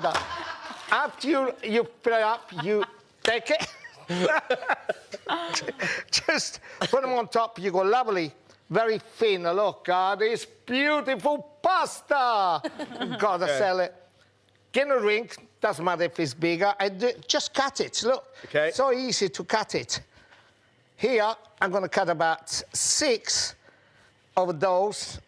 that. After you fill it up, you take it. Just put them on top. You go lovely, very thin. Look at this beautiful pasta. Gotta sell it. Get a ring. Doesn't matter if it's bigger. Just cut it. Look. Okay. So easy to cut it. Here, I'm going to cut about 6 of those.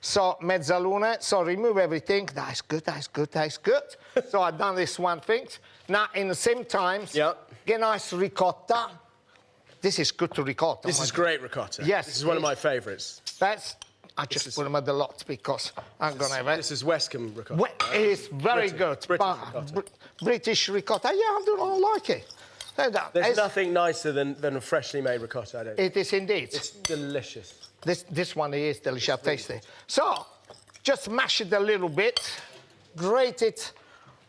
So, mezzaluna. So, remove everything. That's good, that's good, that's good. So, I've done this one thing. Now, in the same time, get nice ricotta. This is good to ricotta. This is great ricotta. Yes. This is one of my favourites. I just put them at the lot because I'm going to have it. This is Westcombe ricotta. Well, it's very good. British but ricotta. British ricotta. Yeah, I do not like it. There's nothing nicer than a freshly made ricotta, I don't think. It is indeed. It's delicious. This one is delicious, tasty. So, just mash it a little bit, grate it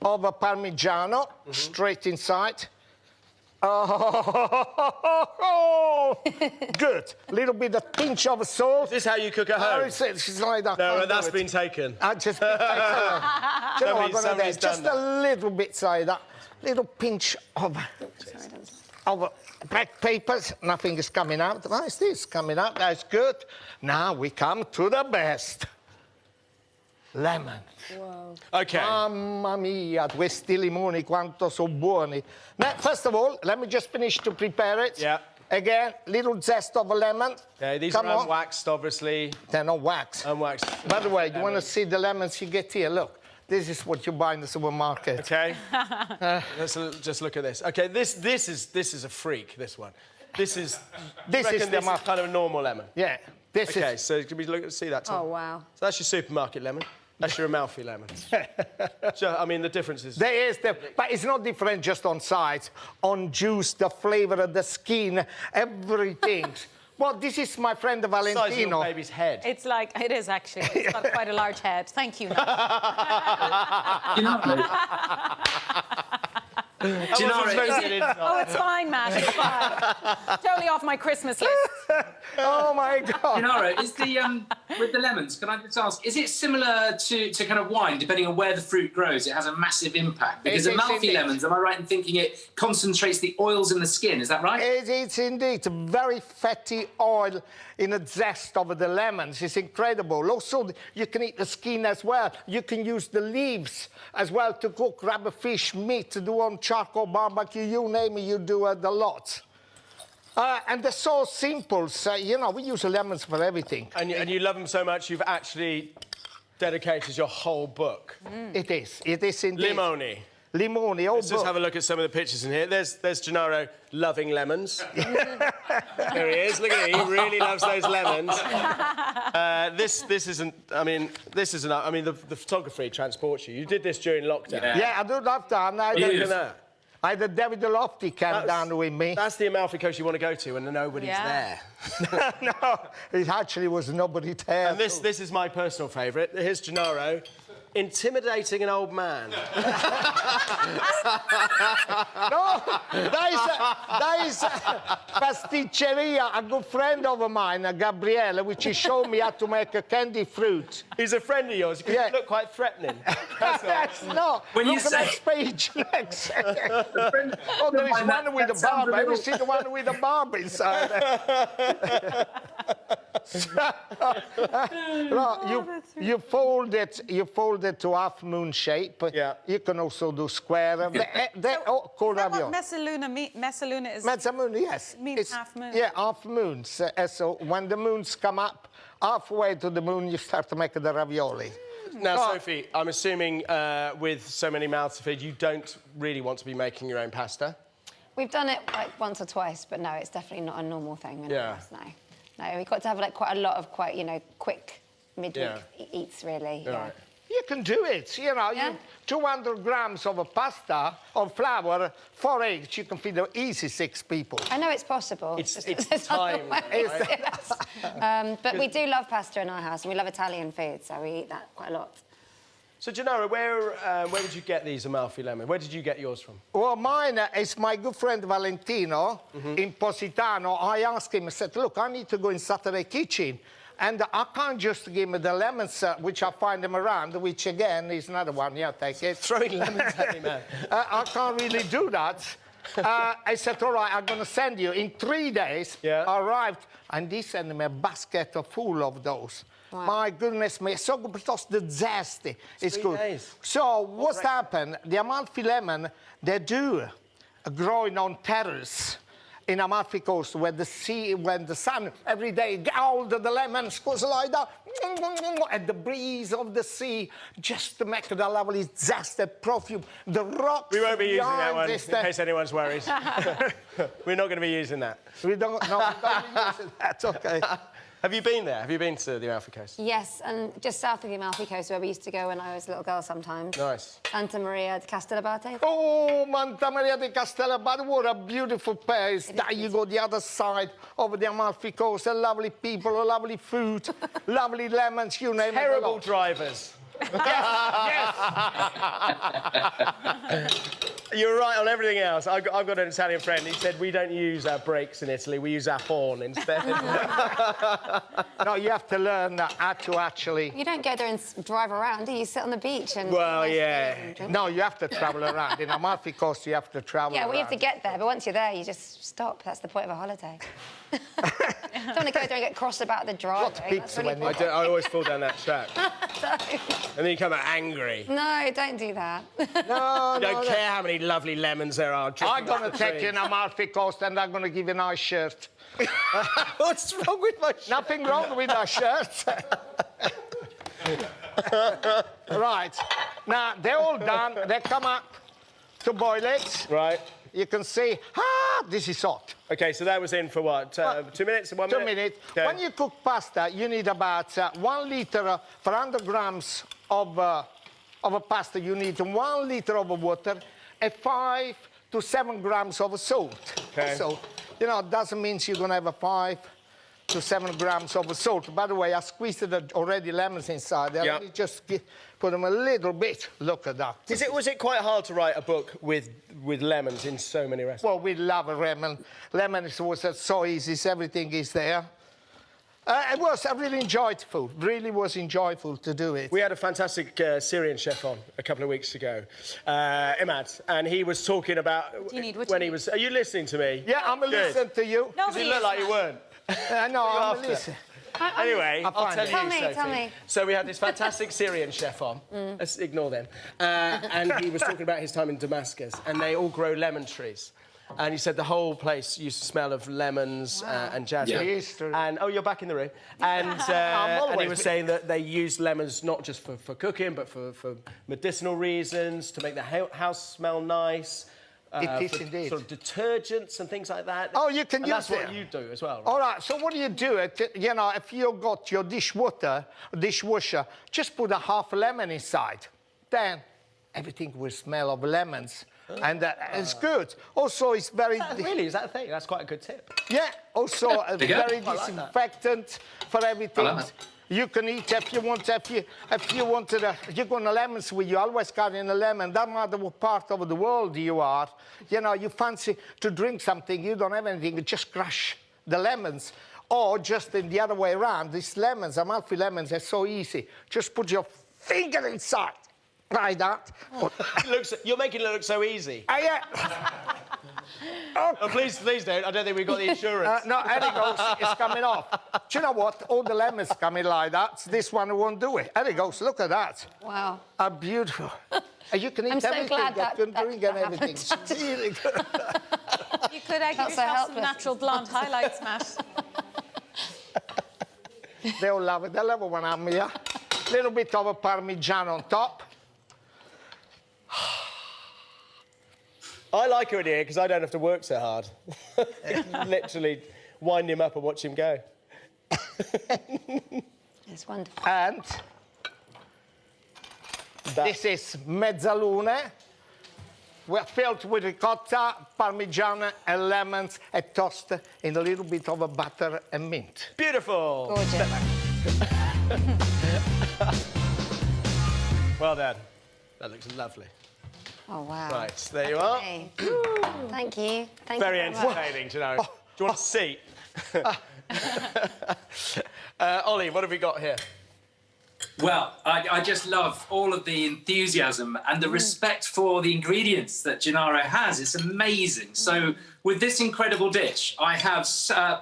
over Parmigiano, straight inside. Oh, good. Little bit of pinch of salt. Is this how you cook at home? It's like that. No, that's been taken. I just just a little bit like that. Little pinch of black papers. Nothing is coming out. Nice, this coming out. That's good. Now we come to the best. Lemon. Whoa. Okay. Mamma mia, questi limoni quanto sono buoni. Now, first of all, let me just finish to prepare it. Yeah. Again, little zest of a lemon. Okay, these Come are on. unwaxed, obviously. They're not waxed. Unwaxed. By the way, you want to see the lemons you get here? Look, this is what you buy in the supermarket. Okay. Let's just look at this. Okay, this is a freak. This one. This is kind of a normal lemon. Yeah. Okay, so can we see that, Tom? Oh, wow. So that's your supermarket lemon. That's your Amalfi lemon. So, I mean, the difference is... There is, but it's not different just on size, on juice, the flavour, the skin, everything. Well, this is my friend Valentino. The size of your baby's head. It's like, it is actually. It's got quite a large head. Thank you. Oh, it's fine, Matt. It's fine. Totally off my Christmas list. Oh my God! Gennaro, is the with the lemons? Can I just ask? Is it similar to kind of wine, depending on where the fruit grows? It has a massive impact because Amalfi lemons. Am I right in thinking it concentrates the oils in the skin? Is that right? It's indeed a very fatty oil in the zest of the lemons. It's incredible. Also, you can eat the skin as well. You can use the leaves as well to cook, grab a fish, meat, to do on charcoal barbecue, you name it, you do it a lot. And they're so simple. So, you know, we use lemons for everything. And you love them so much, you've actually dedicated your whole book. It is indeed. Limoni. Limoni, Let's just have a look at some of the pictures in here. There's Gennaro loving lemons. There he is. Look at it. He really loves those lemons. This isn't. I mean, this isn't. I mean, the photography transports you. You did this during lockdown. Yeah, I do love that. Look at that. I had the David Lofty came down with me. That's the Amalfi Coast you want to go to when nobody's there. No, it actually was nobody there. And this is my personal favourite. Here's Gennaro intimidating an old man. No, that is pasticceria, a good friend of mine, Gabriele, which he showed me how to make a candy fruit. He's a friend of yours because you look quite threatening. That's no. When you look at say- next page. Next. Oh, there is one with a barb. Have you seen the one with a barb inside? No, you fold it to half moon shape. Yeah. You can also do square. They're all called Is that what ravioli. Messaluna is? Mezzamoon, yes. Means It's- half moon. Yeah, half moons. So when the moons come up, halfway to the moon, you start to make the ravioli. Now, Sophie, I'm assuming with so many mouths to feed, you don't really want to be making your own pasta. We've done it like once or twice, but no, it's definitely not a normal thing. Yeah. No, we've got to have like quite a lot of quick midweek eats, really. Yeah. Right. You can do it, you know. Yeah. 200 grams of a pasta, of flour, 4 eggs, you can feed easy 6 people. I know it's possible. It's there's time, other ways, right? yes. But we do love pasta in our house, and we love Italian food, so we eat that quite a lot. So, Gennaro, where did you get these Amalfi lemon? Where did you get yours from? Well, mine is my good friend Valentino in Positano. I asked him, I said, look, I need to go in Saturday kitchen. And I can't just give him the lemons, which I find them around, which again is another one. Yeah, take it. Throwing lemons at me, man. I can't really do that. I said, all right, I'm going to send you. In 3 days, I arrived, and he sent me a basket full of those. Wow. My goodness me, so good because the zesty is good. Days. So what's happened? The Amalfi lemon, they do growing on terrace in Amalfi Coast where the sea, when the sun every day, all the lemons goes like that, and the breeze of the sea just to make the lovely zest, the perfume, the rocks. We won't be using that one, in this, case anyone's worried. We're not going to be using that. We don't be using that, okay. Have you been there? Have you been to the Amalfi Coast? Yes, and just south of the Amalfi Coast, where we used to go when I was a little girl sometimes. Nice. Santa Maria di Castellabate. Oh, Santa Maria di Castellabate, what a beautiful place. There you go, the other side of the Amalfi Coast, lovely people, lovely food, lovely lemons, you name it. Terrible drivers. Yes. You're right on everything else. I've got an Italian friend. He said we don't use our brakes in Italy. We use our horn instead. No, you have to learn how to actually... You don't go there and drive around, do you? You sit on the beach and... Well, yeah. No, you have to travel around. In Amalfi Coast, you have to travel Yeah, around. well, you have to get there, but once you're there, you just stop. That's the point of a holiday. Don't want to go there and get cross about the driveway. pizza That's really when you- I always fall down that trap. boring. And then you come out angry. No, don't do that. No, You don't care how many lovely lemons there are. I'm going to take you in Amalfi Coast and I'm going to give you a nice shirt. What's wrong with my shirt? Nothing wrong with that shirt. Right. Now, they're all done. They come up to boil it. Right. You can see, this is hot. OK, so that was in for what? 2 minutes? 1 minute? 2 minutes. Okay. When you cook pasta, you need about 1 liter, for 100 grams of a pasta, you need 1 liter of water and 5 to 7 grams of salt. Okay. So, you know, it doesn't mean you're going to have 5 to 7 grams of salt. By the way, I squeezed already lemons inside there. Yeah. Let me just put them a little bit. Look at that. Was it quite hard to write a book with lemons in so many recipes? Well, we love a lemon. Lemon was so easy. Everything is there. I really enjoyed food. Really was enjoyable to do it. We had a fantastic Syrian chef on a couple of weeks ago, Imad, and he was talking about What do you need? What do when you he was. Are you listening to me? Yeah, I'm listening to you. Because you look like you weren't. No, I'm after. listening. Anyway, I'll tell you, Sophie. Tell me. So we had this fantastic Syrian chef on. Let's ignore them. And he was talking about his time in Damascus, and they all grow lemon trees. And he said the whole place used to smell of lemons and jasmine. Yeah. And you're back in the room. And he was saying that they used lemons not just for cooking, but for medicinal reasons, to make the house smell nice. It is indeed. Sort of detergents and things like that. Oh, you can and use that's it. what you do as well. Right? All right, so what do? You know, if you got your dishwasher, just put a half lemon inside. Then everything will smell of lemons. And it's good. Also, it's very... Really? Is that a thing? That's quite a good tip. Yeah, also a very disinfectant for everything. You can eat if you want. If you wanted, you're going to lemons with you. Always carrying a lemon. Doesn't matter what part of the world you are. You know, you fancy to drink something. You don't have anything. You just crush the lemons, or just in the other way around. These lemons, Amalfi lemons, are so easy. Just put your finger inside, like that. You're making it look so easy. Yeah. Oh, please don't. I don't think we've got the insurance. No, there it goes. It's coming off. Do you know what? All the lemons coming like that. This one won't do it. There it goes. Look at that. Wow. How beautiful. You can eat I'm so everything. glad You can that drink and everything. happened. It's really good. You could give yourself some helpless. natural blonde highlights, Matt. They all love it. They love it when I'm here. Little bit of a Parmigiano on top. I like it here because I don't have to work so hard. Literally wind him up and watch him go. It's wonderful. And this is mezzalune. We're filled with ricotta, Parmigiano, and lemons, and toast in a little bit of a butter and mint. Beautiful. Gorgeous. Well done. That looks lovely. Oh, wow. Right, there you are. Okay. Thank you. Thank Very you very much. entertaining to know. Do you want a seat? Ollie, what have we got here? Well, I just love all of the enthusiasm and the respect for the ingredients that Gennaro has. It's amazing. So with this incredible dish, I have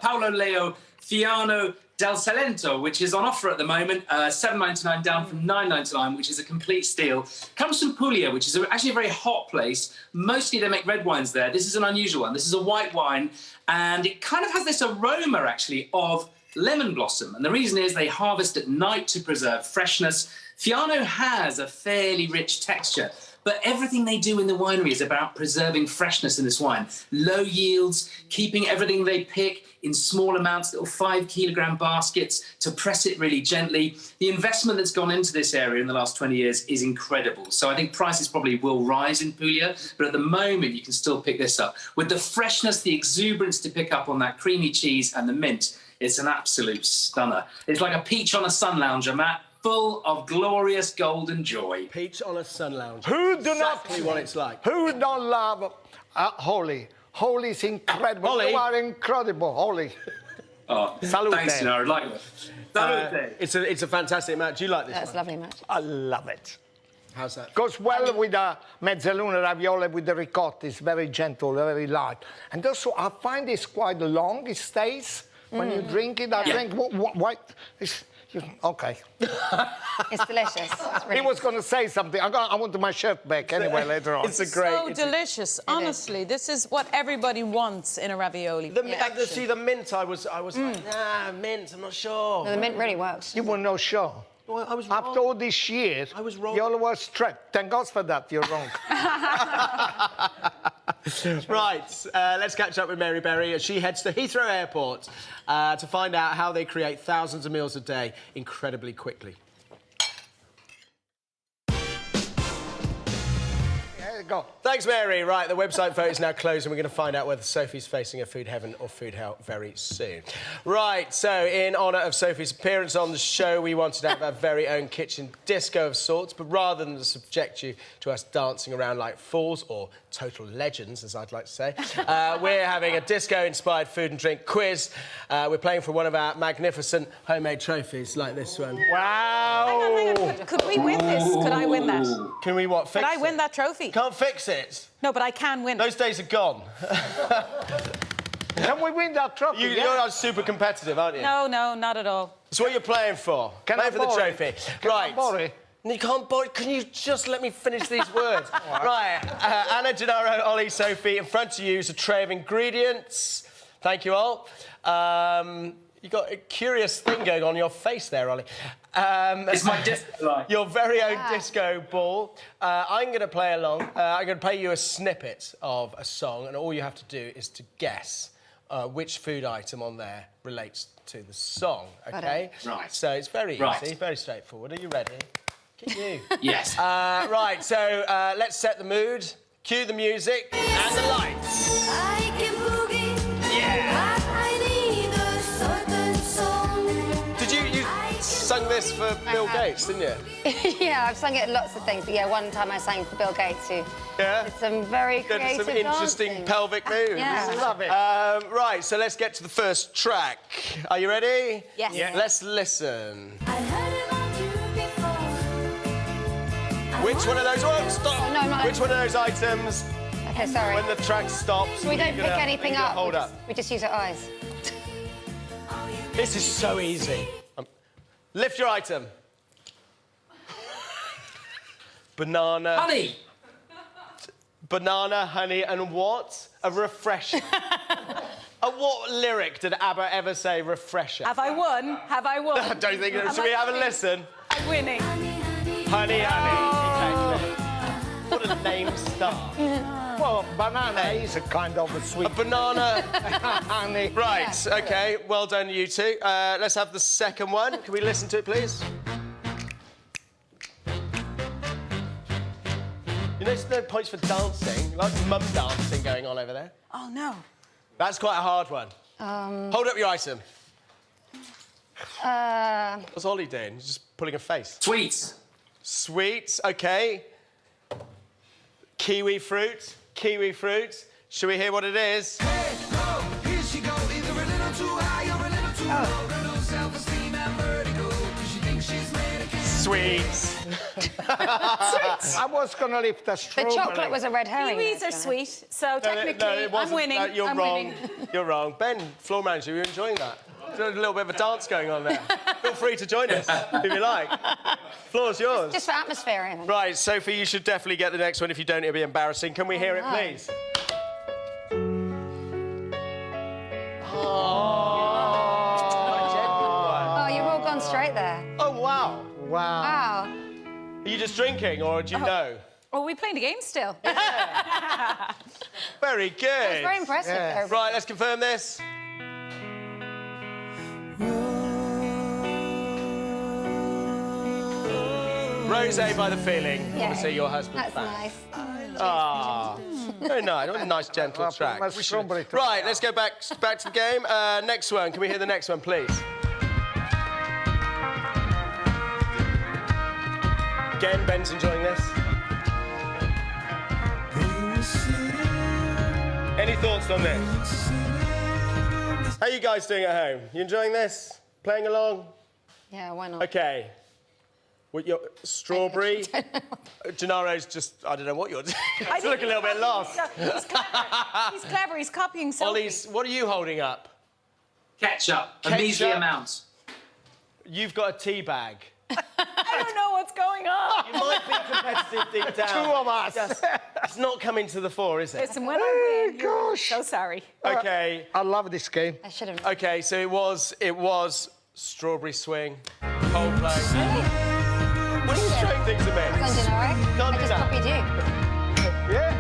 Paolo Leo Fiano del Salento, which is on offer at the moment, $7.99 down from $9.99, which is a complete steal. Comes from Puglia, which is actually a very hot place. Mostly they make red wines there. This is an unusual one. This is a white wine, and it kind of has this aroma, actually, of lemon blossom. And the reason is they harvest at night to preserve freshness. Fiano has a fairly rich texture, but everything they do in the winery is about preserving freshness in this wine. Low yields, keeping everything they pick in small amounts, little 5-kilogram baskets to press it really gently. The investment that's gone into this area in the last 20 years is incredible. So I think prices probably will rise in Puglia, but at the moment you can still pick this up. With the freshness, the exuberance to pick up on that creamy cheese and the mint, it's an absolute stunner. It's like a peach on a sun lounger, Matt, full of glorious golden joy. Peach on a sun lounge. Exactly what it's like. Who don't love Holly? Holly's incredible. Holly. You are incredible, Holly. Oh, Salute. thanks, Gennaro. Like it. Salute. It's a fantastic match. Do you like this That's one? lovely, Matt. I love it. How's that? Goes well with the mezzalune ravioli with the ricotta. It's very gentle, very light. And also, I find it's quite long. It stays when you drink it. I think, what? Okay. It's delicious. It's really He was going to say something. I want my shirt back anyway later on. It's a great... So delicious. Honestly, this is what everybody wants in a ravioli. See, the mint, I was like, nah, mint, I'm not sure. No, the mint really works. You were no sure. Well, I was wrong. After all this year, I was wrong. You all were straight. Thank God for that. You're wrong. Right, let's catch up with Mary Berry as she heads to Heathrow Airport to find out how they create thousands of meals a day incredibly quickly. There you go. Thanks, Mary. Right, the website vote is now closed and we're going to find out whether Sophie's facing a food heaven or food hell very soon. Right, so in honour of Sophie's appearance on the show, we wanted to have our very own kitchen disco of sorts, but rather than subject you to us dancing around like fools, or total legends, as I'd like to say, we're having a disco-inspired food and drink quiz. We're playing for one of our magnificent homemade trophies, like this one. Wow. Hang on. Could we win this? Could I win that? Can we what, fix Could I win it? that trophy? Can't fix it. No, but I can win. Those days are gone. Can we win that trophy? You're super competitive, aren't you? No, not at all. That's what you're playing for. Can Playing I for the borrow it? trophy. Can Right. I borrow it? You can't borrow it. Can you just let me finish these words? Right. Anna, Gennaro, Ollie, Sophie, in front of you is a tray of ingredients. Thank you all. You got a curious thing going on your face there, Ollie. It's my disco line. Your very own disco ball. I'm going to play along. I'm going to play you a snippet of a song, and all you have to do is to guess which food item on there relates to the song, OK? Right. So it's very Right. easy, very straightforward. Are you ready? Look at you. Yes. Right, so let's set the mood. Cue the music and the lights. I can boogie, Yeah. but I need a certain song. Did you sung this for Bill Gates, didn't you? Yeah, I've sung it at lots of things. But yeah, one time I sang for Bill Gates, who did some very creative some interesting dancing. pelvic moves. Yeah. Love it. Right, so let's get to the first track. Are you ready? Yes. Yeah. Let's listen. I heard about you before. Which one of those... Oh, stop! Oh, no, I'm not- Which one of those items, Okay, sorry. when the track stops... We don't pick anything up. Hold up. We just use our eyes. This is so easy. Lift your item. Banana... Honey. Banana, honey, and what? A refresher. What lyric did ABBA ever say, refresher? Have I won? Have I won? I don't think... Am Should we I have a winning? listen? I'm winning. Honey, honey. What a lame start. Well, banana is a kind of a sweet... A banana... honey. Right, OK, well done, you two. Let's have the second one. Can we listen to it, please? You know, there's no points for dancing. Like mum dancing going on over there. Oh, no. That's quite a hard one. Hold up your item. What's Ollie doing? He's just pulling a face. Sweets. Sweets, OK. Kiwi fruit. Kiwi fruit. Should we hear what it is? Here she go, either a little too high or a little too low. Got no self-esteem and vertigo, 'cause she thinks she's made of Sweets. I was going to lift a The strawberry. chocolate was a red herring. Kiwis there, are to be sweet, so No, technically it wasn't. I'm winning. No, you're I'm wrong. winning. You're wrong. Ben, floor manager, you're enjoying that. There's a little bit of a dance going on there. Feel free to join us if you like. Floor's yours. Just for atmosphere, I think. Right, Sophie, you should definitely get the next one. If you don't, it'll be embarrassing. Can we hear it, no. please? Oh, you've all gone straight there. Oh, wow. Wow. Wow. Are you just drinking, or do you know? Oh, are we playing the game still? Very good. It's very impressive. Yeah. though. Right, let's confirm this. Rosé by the Feeling. Yeah. Obviously, your husband's That's band. nice. Ah, very nice. What a nice, gentle I'll track. put my We should- strawberry to- Right, let's go back to the game. Next one. Can we hear the next one, please? Again, Ben's enjoying this. Any thoughts on this? How are you guys doing at home? You enjoying this? Playing along? Yeah, why not? Okay. What your strawberry? Gennaro's just, I don't know what you're doing. I look a little bit lost. He's clever. He's clever. He's copying Sophie. Ollie's, what are you holding up? Ketchup. A measly Ketchup. amount. You've got a tea bag. I don't know what's going on. You might be competitive deep down. Two of us. It's not coming to the fore, is it? Listen, when I win, gosh. so sorry. Okay. I love this game. I should have. Okay, so it was Strawberry Swing, Coldplay. What are you throwing things at me? Done, Gennaro. Can't I do just that. copied you. Yeah.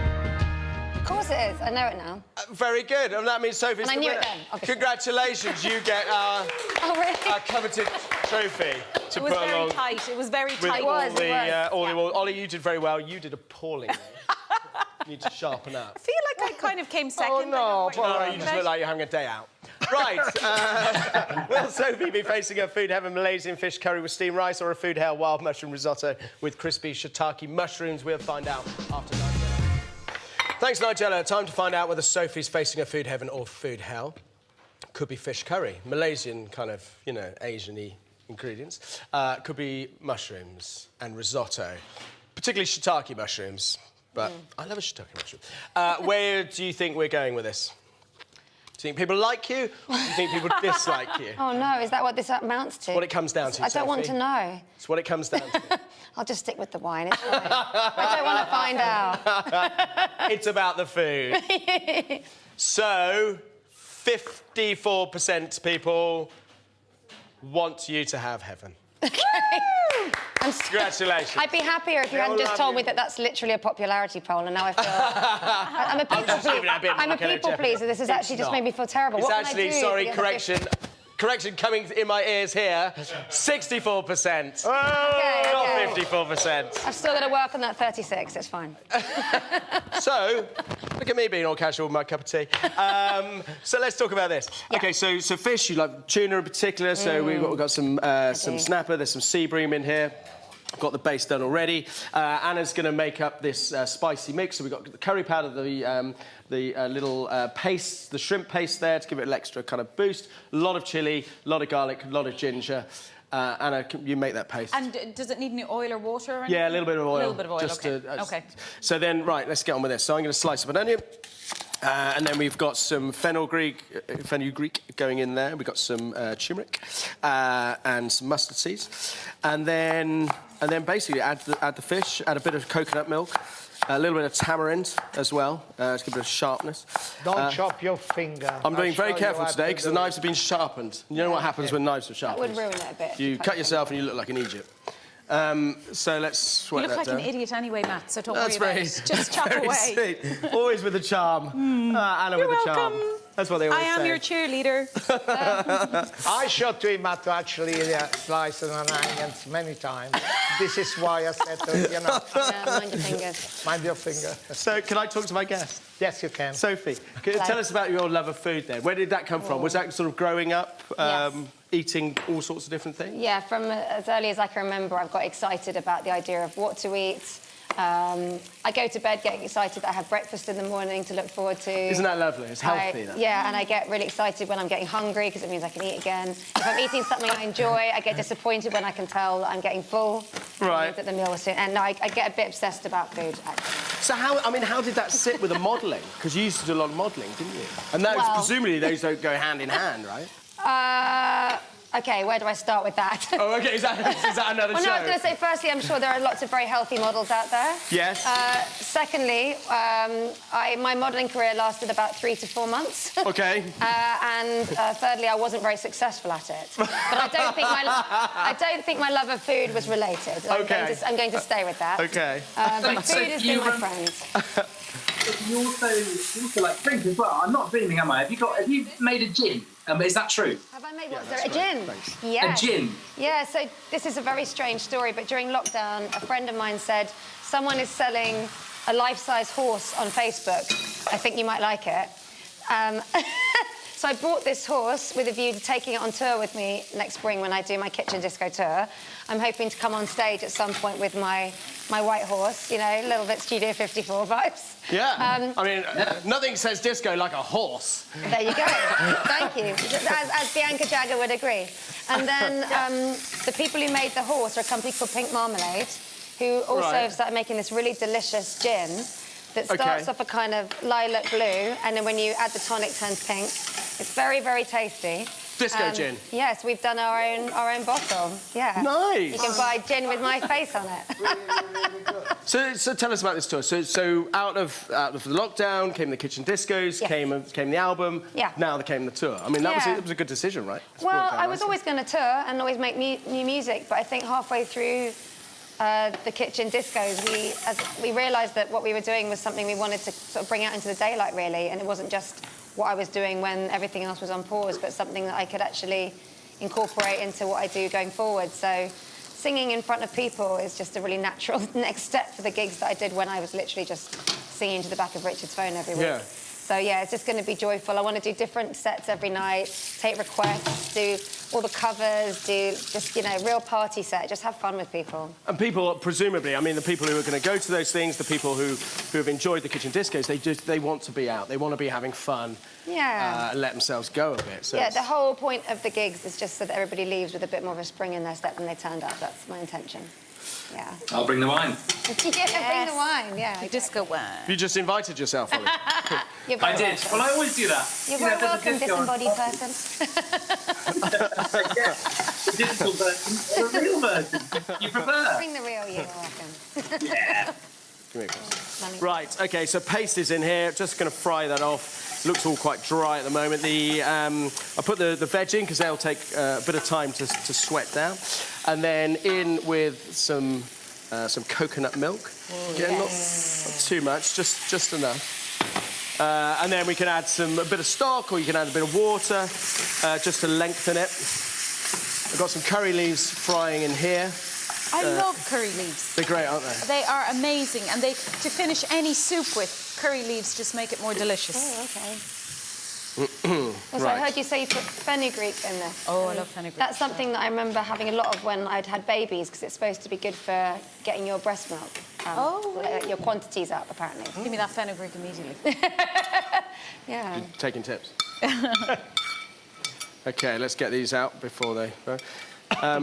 Of course it is. I know it now. Very good. And that means Sophie's And I the knew it winner. then, obviously. Congratulations, you get our Oh, really? coveted trophy to It was put very along tight. It was very with tight. all was, the, it was. all the... Ollie, you did very well. You did appallingly. You need to sharpen up. I feel like I kind of came second. Oh, I don't no, know what but- you're No, talking you just about. look like you're having a day out. Right. Will Sophie be facing a food heaven Malaysian fish curry with steamed rice or a food hell wild mushroom risotto with crispy shiitake mushrooms? We'll find out after Nigella. Thanks, Nigella. Time to find out whether Sophie's facing a food heaven or food hell. Could be fish curry, Malaysian kind of, you know, Asian-y ingredients. Could be mushrooms and risotto, particularly shiitake mushrooms. But I love a shiitake mushroom. Where do you think we're going with this? Do you think people like you, or do you think people dislike you? Oh, no. Is that what this amounts to? What it comes down to, I don't want Sophie. to know. It's what it comes down to. I'll just stick with the wine. It's fine. I don't want to find out. It's about the food. So, 54% people want you to have heaven. Congratulations. I'd be happier if you hadn't just told me that that's literally a popularity poll, and now I feel... I'm a people just giving it a bit I'm a more kind of people Jeopardy. pleaser. This has actually just not. made me feel terrible. It's What can I actually, do to sorry, get the correction. correction coming in my ears here, 64%. Okay, Not okay. 54%. I've still got to work on that 36, it's fine. So, look at me being all casual with my cup of tea. So let's talk about this. Yeah. OK, so fish, you like tuna in particular, so we've got some snapper, there's some sea bream in here. Got the base done already. Anna's going to make up this spicy mix. So we've got the curry powder, the little paste, the shrimp paste there to give it an extra kind of boost. A lot of chilli, a lot of garlic, a lot of ginger. Anna, you make that paste. And does it need any oil or water or anything? Yeah, a little bit of oil. A little bit of oil, just OK. OK. So then, right, let's get on with this. So I'm going to slice up an onion. And then we've got some fenugreek going in there. We've got some turmeric and some mustard seeds. And then basically add the fish, add a bit of coconut milk, a little bit of tamarind as well, to give it a bit of sharpness. Don't chop your finger. I'm being very careful today because the knives have been sharpened. You know what happens when knives are sharpened? That would ruin it a bit. You cut yourself and you look like an Egypt. So let's sweat that down. You look like an idiot anyway, Matt, so don't That's worry very, about it. Just chop very away. Sweet. Always with a charm. Anna You're with a charm. welcome. That's what they always I am say. your cheerleader. I showed to him how to actually slice an onions many times. This is why I said to him, you know. Yeah, mind your fingers. Mind your finger. So, can I talk to my guest? Yes, you can. Sophie, can you tell us about your love of food then? Where did that come from? Was that sort of growing up, Yes. eating all sorts of different things? Yeah, from as early as I can remember, I've got excited about the idea of what to eat. I go to bed getting excited that I have breakfast in the morning to look forward to. Isn't that lovely? It's healthy, that. Yeah, and I get really excited when I'm getting hungry because it means I can eat again. If I'm eating something I enjoy, I get disappointed when I can tell that I'm getting full. Right. That the meal was soon. And I get a bit obsessed about food, actually. So how did that sit with the modelling? Because you used to do a lot of modelling, didn't you? And those, presumably those don't go hand in hand, right? OK, where do I start with that? Oh, OK, is that another Well, show? no, I was going to say, firstly, I'm sure there are lots of very healthy models out there. Yes. Secondly, my modelling career lasted about 3 to 4 months. OK. And thirdly, I wasn't very successful at it. But I don't think my love of food was related. I'm going to stay with that. OK. But food has been my friend. You also like drink as well. I'm not dreaming, am I? Have you made a gin? Is that true? Have I made a gin? Thanks. Yeah. A gin? Yeah, so this is a very strange story, but during lockdown, a friend of mine said, someone is selling a life-size horse on Facebook. I think you might like it. So I bought this horse with a view to taking it on tour with me next spring when I do my kitchen disco tour. I'm hoping to come on stage at some point with my white horse, you know, a little bit Studio 54 vibes. Yeah. I mean, nothing says disco like a horse. There you go. Thank you. As Bianca Jagger would agree. And then the people who made the horse are a company called Pink Marmalade, who also have started making this really delicious gin that starts off a kind of lilac blue, and then when you add the tonic, turns pink. It's very, very tasty. Disco gin. Yes, we've done our own bottle. Yeah. Nice. You can buy gin with my face on it. So tell us about this tour. So out of the lockdown came the kitchen discos, came the album. Yeah. Now there came the tour. I mean, that was a good decision, right? Well, I was always going to tour and always make new music, but I think halfway through the kitchen discos, we realised that what we were doing was something we wanted to sort of bring out into the daylight, really, and it wasn't just what I was doing when everything else was on pause, but something that I could actually incorporate into what I do going forward. So singing in front of people is just a really natural next step for the gigs that I did when I was literally just singing to the back of Richard's phone every week. Yeah. So, yeah, it's just going to be joyful. I want to do different sets every night, take requests, do all the covers, do just, you know, real party set, just have fun with people. And people, presumably, I mean, the people who are going to go to those things, the people who have enjoyed the kitchen discos, they want to be out. They want to be having fun. Yeah. Let themselves go a bit. So yeah, the whole point of the gigs is just so that everybody leaves with a bit more of a spring in their step than they turned up. That's my intention. Yeah. I'll bring the wine. Bring the wine, yeah. Disco wine. You just invited yourself, Ollie. You're very I did. welcome. Well, I always do that. You're very welcome, disembodied person. The digital version or the real version. You prefer? Bring the real you, I reckon. Yeah. Give me a glass. Right, OK, so paste is in here. Just going to fry that off. Looks all quite dry at the moment. I put the veg in because they'll take a bit of time to sweat down. And then in with some coconut milk. Oh, Yeah, not too much, just enough. And then we can add a bit of stock, or you can add a bit of water, just to lengthen it. I've got some curry leaves frying in here. I love curry leaves. They're great, aren't they? They are amazing, and to finish any soup with, curry leaves just make it more delicious. Oh, okay. Also, I heard you say you put fenugreek in this. Oh, I love fenugreek. That's something that I remember having a lot of when I'd had babies, because it's supposed to be good for getting your breast milk. Your quantities up, apparently. Give me that fenugreek immediately. Yeah. You're taking tips. OK, let's get these out before they...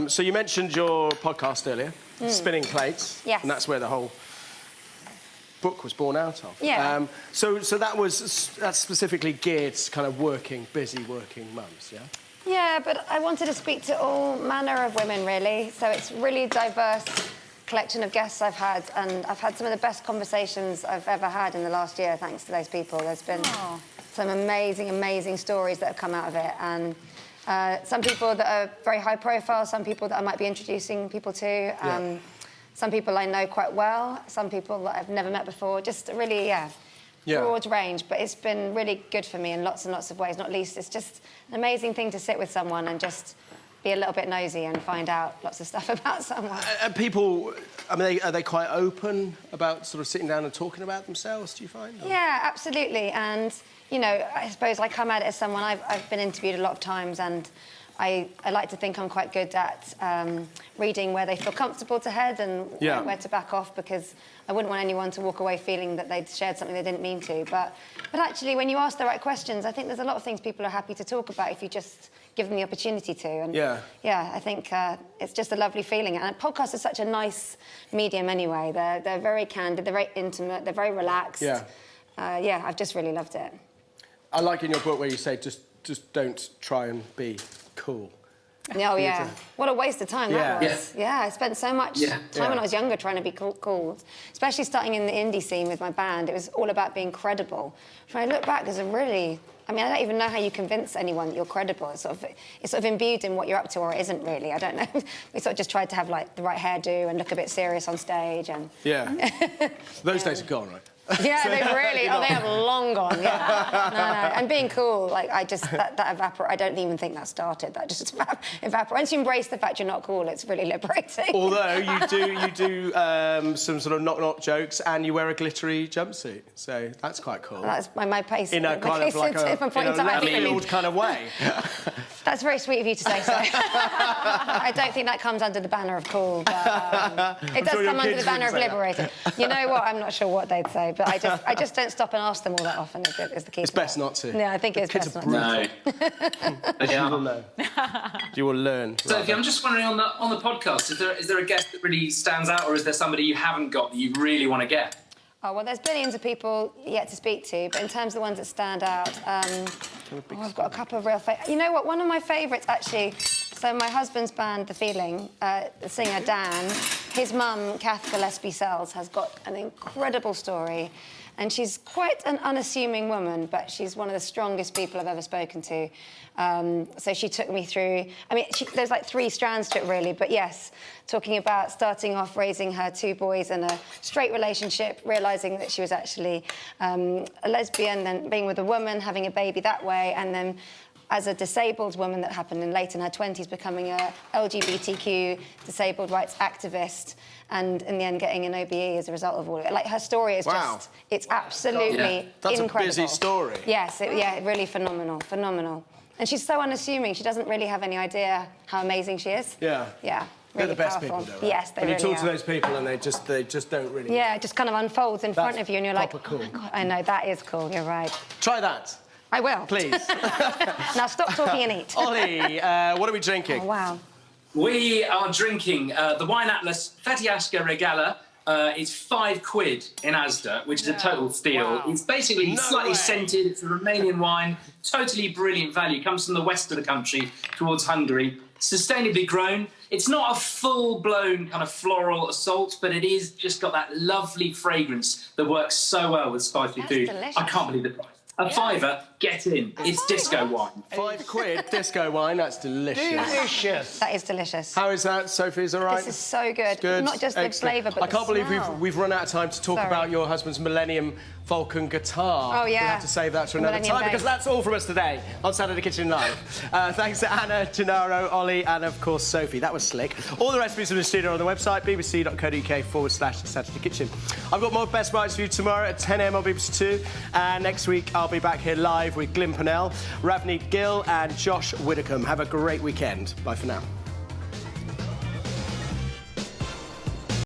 so you mentioned your podcast earlier, Spinning Plates. Yes. And that's where the whole book was born out of. Yeah. So that's specifically geared to kind of busy working mums, yeah? Yeah, but I wanted to speak to all manner of women, really. So it's really diverse collection of guests I've had, and I've had some of the best conversations I've ever had in the last year, thanks to those people. There's been some amazing, amazing stories that have come out of it, and some people that are very high profile, some people that I might be introducing people to, some people I know quite well, some people that I've never met before, just really, broad range. But it's been really good for me in lots and lots of ways, not least it's just an amazing thing to sit with someone and just be a little bit nosy and find out lots of stuff about someone. And people, I mean, are they quite open about sort of sitting down and talking about themselves, do you find? Or? Yeah, absolutely. And, you know, I suppose I come at it as someone, I've been interviewed a lot of times, and I like to think I'm quite good at reading where they feel comfortable to head and where to back off, because I wouldn't want anyone to walk away feeling that they'd shared something they didn't mean to. But actually, when you ask the right questions, I think there's a lot of things people are happy to talk about if you just give them the opportunity to. And yeah, I think it's just a lovely feeling. And a podcast is such a nice medium anyway. They're very candid, they're very intimate, they're very relaxed. Yeah, I've just really loved it. I like in your book where you say just don't try and be cool. Oh, yeah. What a waste of time that was. Yeah, I spent so much time when I was younger trying to be cool. Especially starting in the indie scene with my band. It was all about being credible. When I look back, there's a really... I mean, I don't even know how you convince anyone that you're credible. It's sort of imbued in what you're up to, or it isn't really. I don't know. We sort of just tried to have, like, the right hairdo and look a bit serious on stage and... Yeah. Those days are gone, right? Yeah, they really... they have long gone, yeah. No. And being cool, like, I just... That evaporated... I don't even think that started. That just evaporated. Once you embrace the fact you're not cool, it's really liberating. Although you do some sort of knock-knock jokes, and you wear a glittery jumpsuit. So that's quite cool. That's my pace. In a kind of like a left-field kind of way. That's very sweet of you to say so. I don't think that comes under the banner of cool, but it does come under the banner of liberating. You know what? I'm not sure what they'd say, but I just don't stop and ask them all that often. Is the key. It's best not to. Yeah, I think it's best not to. You will know. You will learn. Sophie, I'm just wondering on the podcast, is there a guest that really stands out, or is there somebody you haven't got that you really want to get? Oh, well, there's billions of people yet to speak to, but in terms of the ones that stand out, I've got a couple of real favourites. You know what? One of my favourites, actually, so my husband's band, The Feeling, the singer Dan, his mum, Kath Gillespie Sells, has got an incredible story. And she's quite an unassuming woman, but she's one of the strongest people I've ever spoken to. So she took me through... I mean, there's like 3 strands to it, really, but yes, talking about starting off raising her 2 boys in a straight relationship, realising that she was actually a lesbian, then being with a woman, having a baby that way, and then as a disabled woman that happened late in her 20s, becoming a LGBTQ disabled rights activist, and in the end getting an OBE as a result of all of it. Like, her story is just... It's absolutely That's incredible. That's a busy story. Yes, really phenomenal. And she's so unassuming, she doesn't really have any idea how amazing she is. Yeah. Yeah. Really They're the best powerful. people, though, right? Yes, they really are. When you talk to those people and they just don't really... Yeah, it just kind of unfolds in front of you and you're like, cool. Oh my God, I know, that is cool, you're right. Try that. I will. Please. Now stop talking and eat. Ollie, what are we drinking? Oh, wow. We are drinking the Wine Atlas Fetiashka Regala. It's £5 in Asda, which is a total steal. Wow. It's basically slightly scented. It's a Romanian wine. Totally brilliant value. Comes from the west of the country towards Hungary. Sustainably grown. It's not a full-blown kind of floral assault, but it is just got that lovely fragrance that works so well with spicy food. Delicious. I can't believe the price. A fiver, get in. It's disco wine. £5, disco wine. That's delicious. Delicious. That is delicious. How is that, Sophie? Is it all right? This is so good. It's good. Not just the flavour, but I can't the believe smell. we've run out of time to talk about your husband's Millennium Falcon guitar. Oh, yeah. We'll have to save that to another Millennium time because bass. that's all from us today on Saturday Kitchen Live. Thanks to Anna, Gennaro, Ollie, and of course Sophie. That was slick. All the recipes from the studio are on the website bbc.co.uk/Saturday Kitchen. I've got more Best Bites for you tomorrow at 10 a.m. on BBC Two, and next week I'll be back here live with Glyn Pennell, Ravneet Gill, and Josh Widdicombe. Have a great weekend. Bye for now.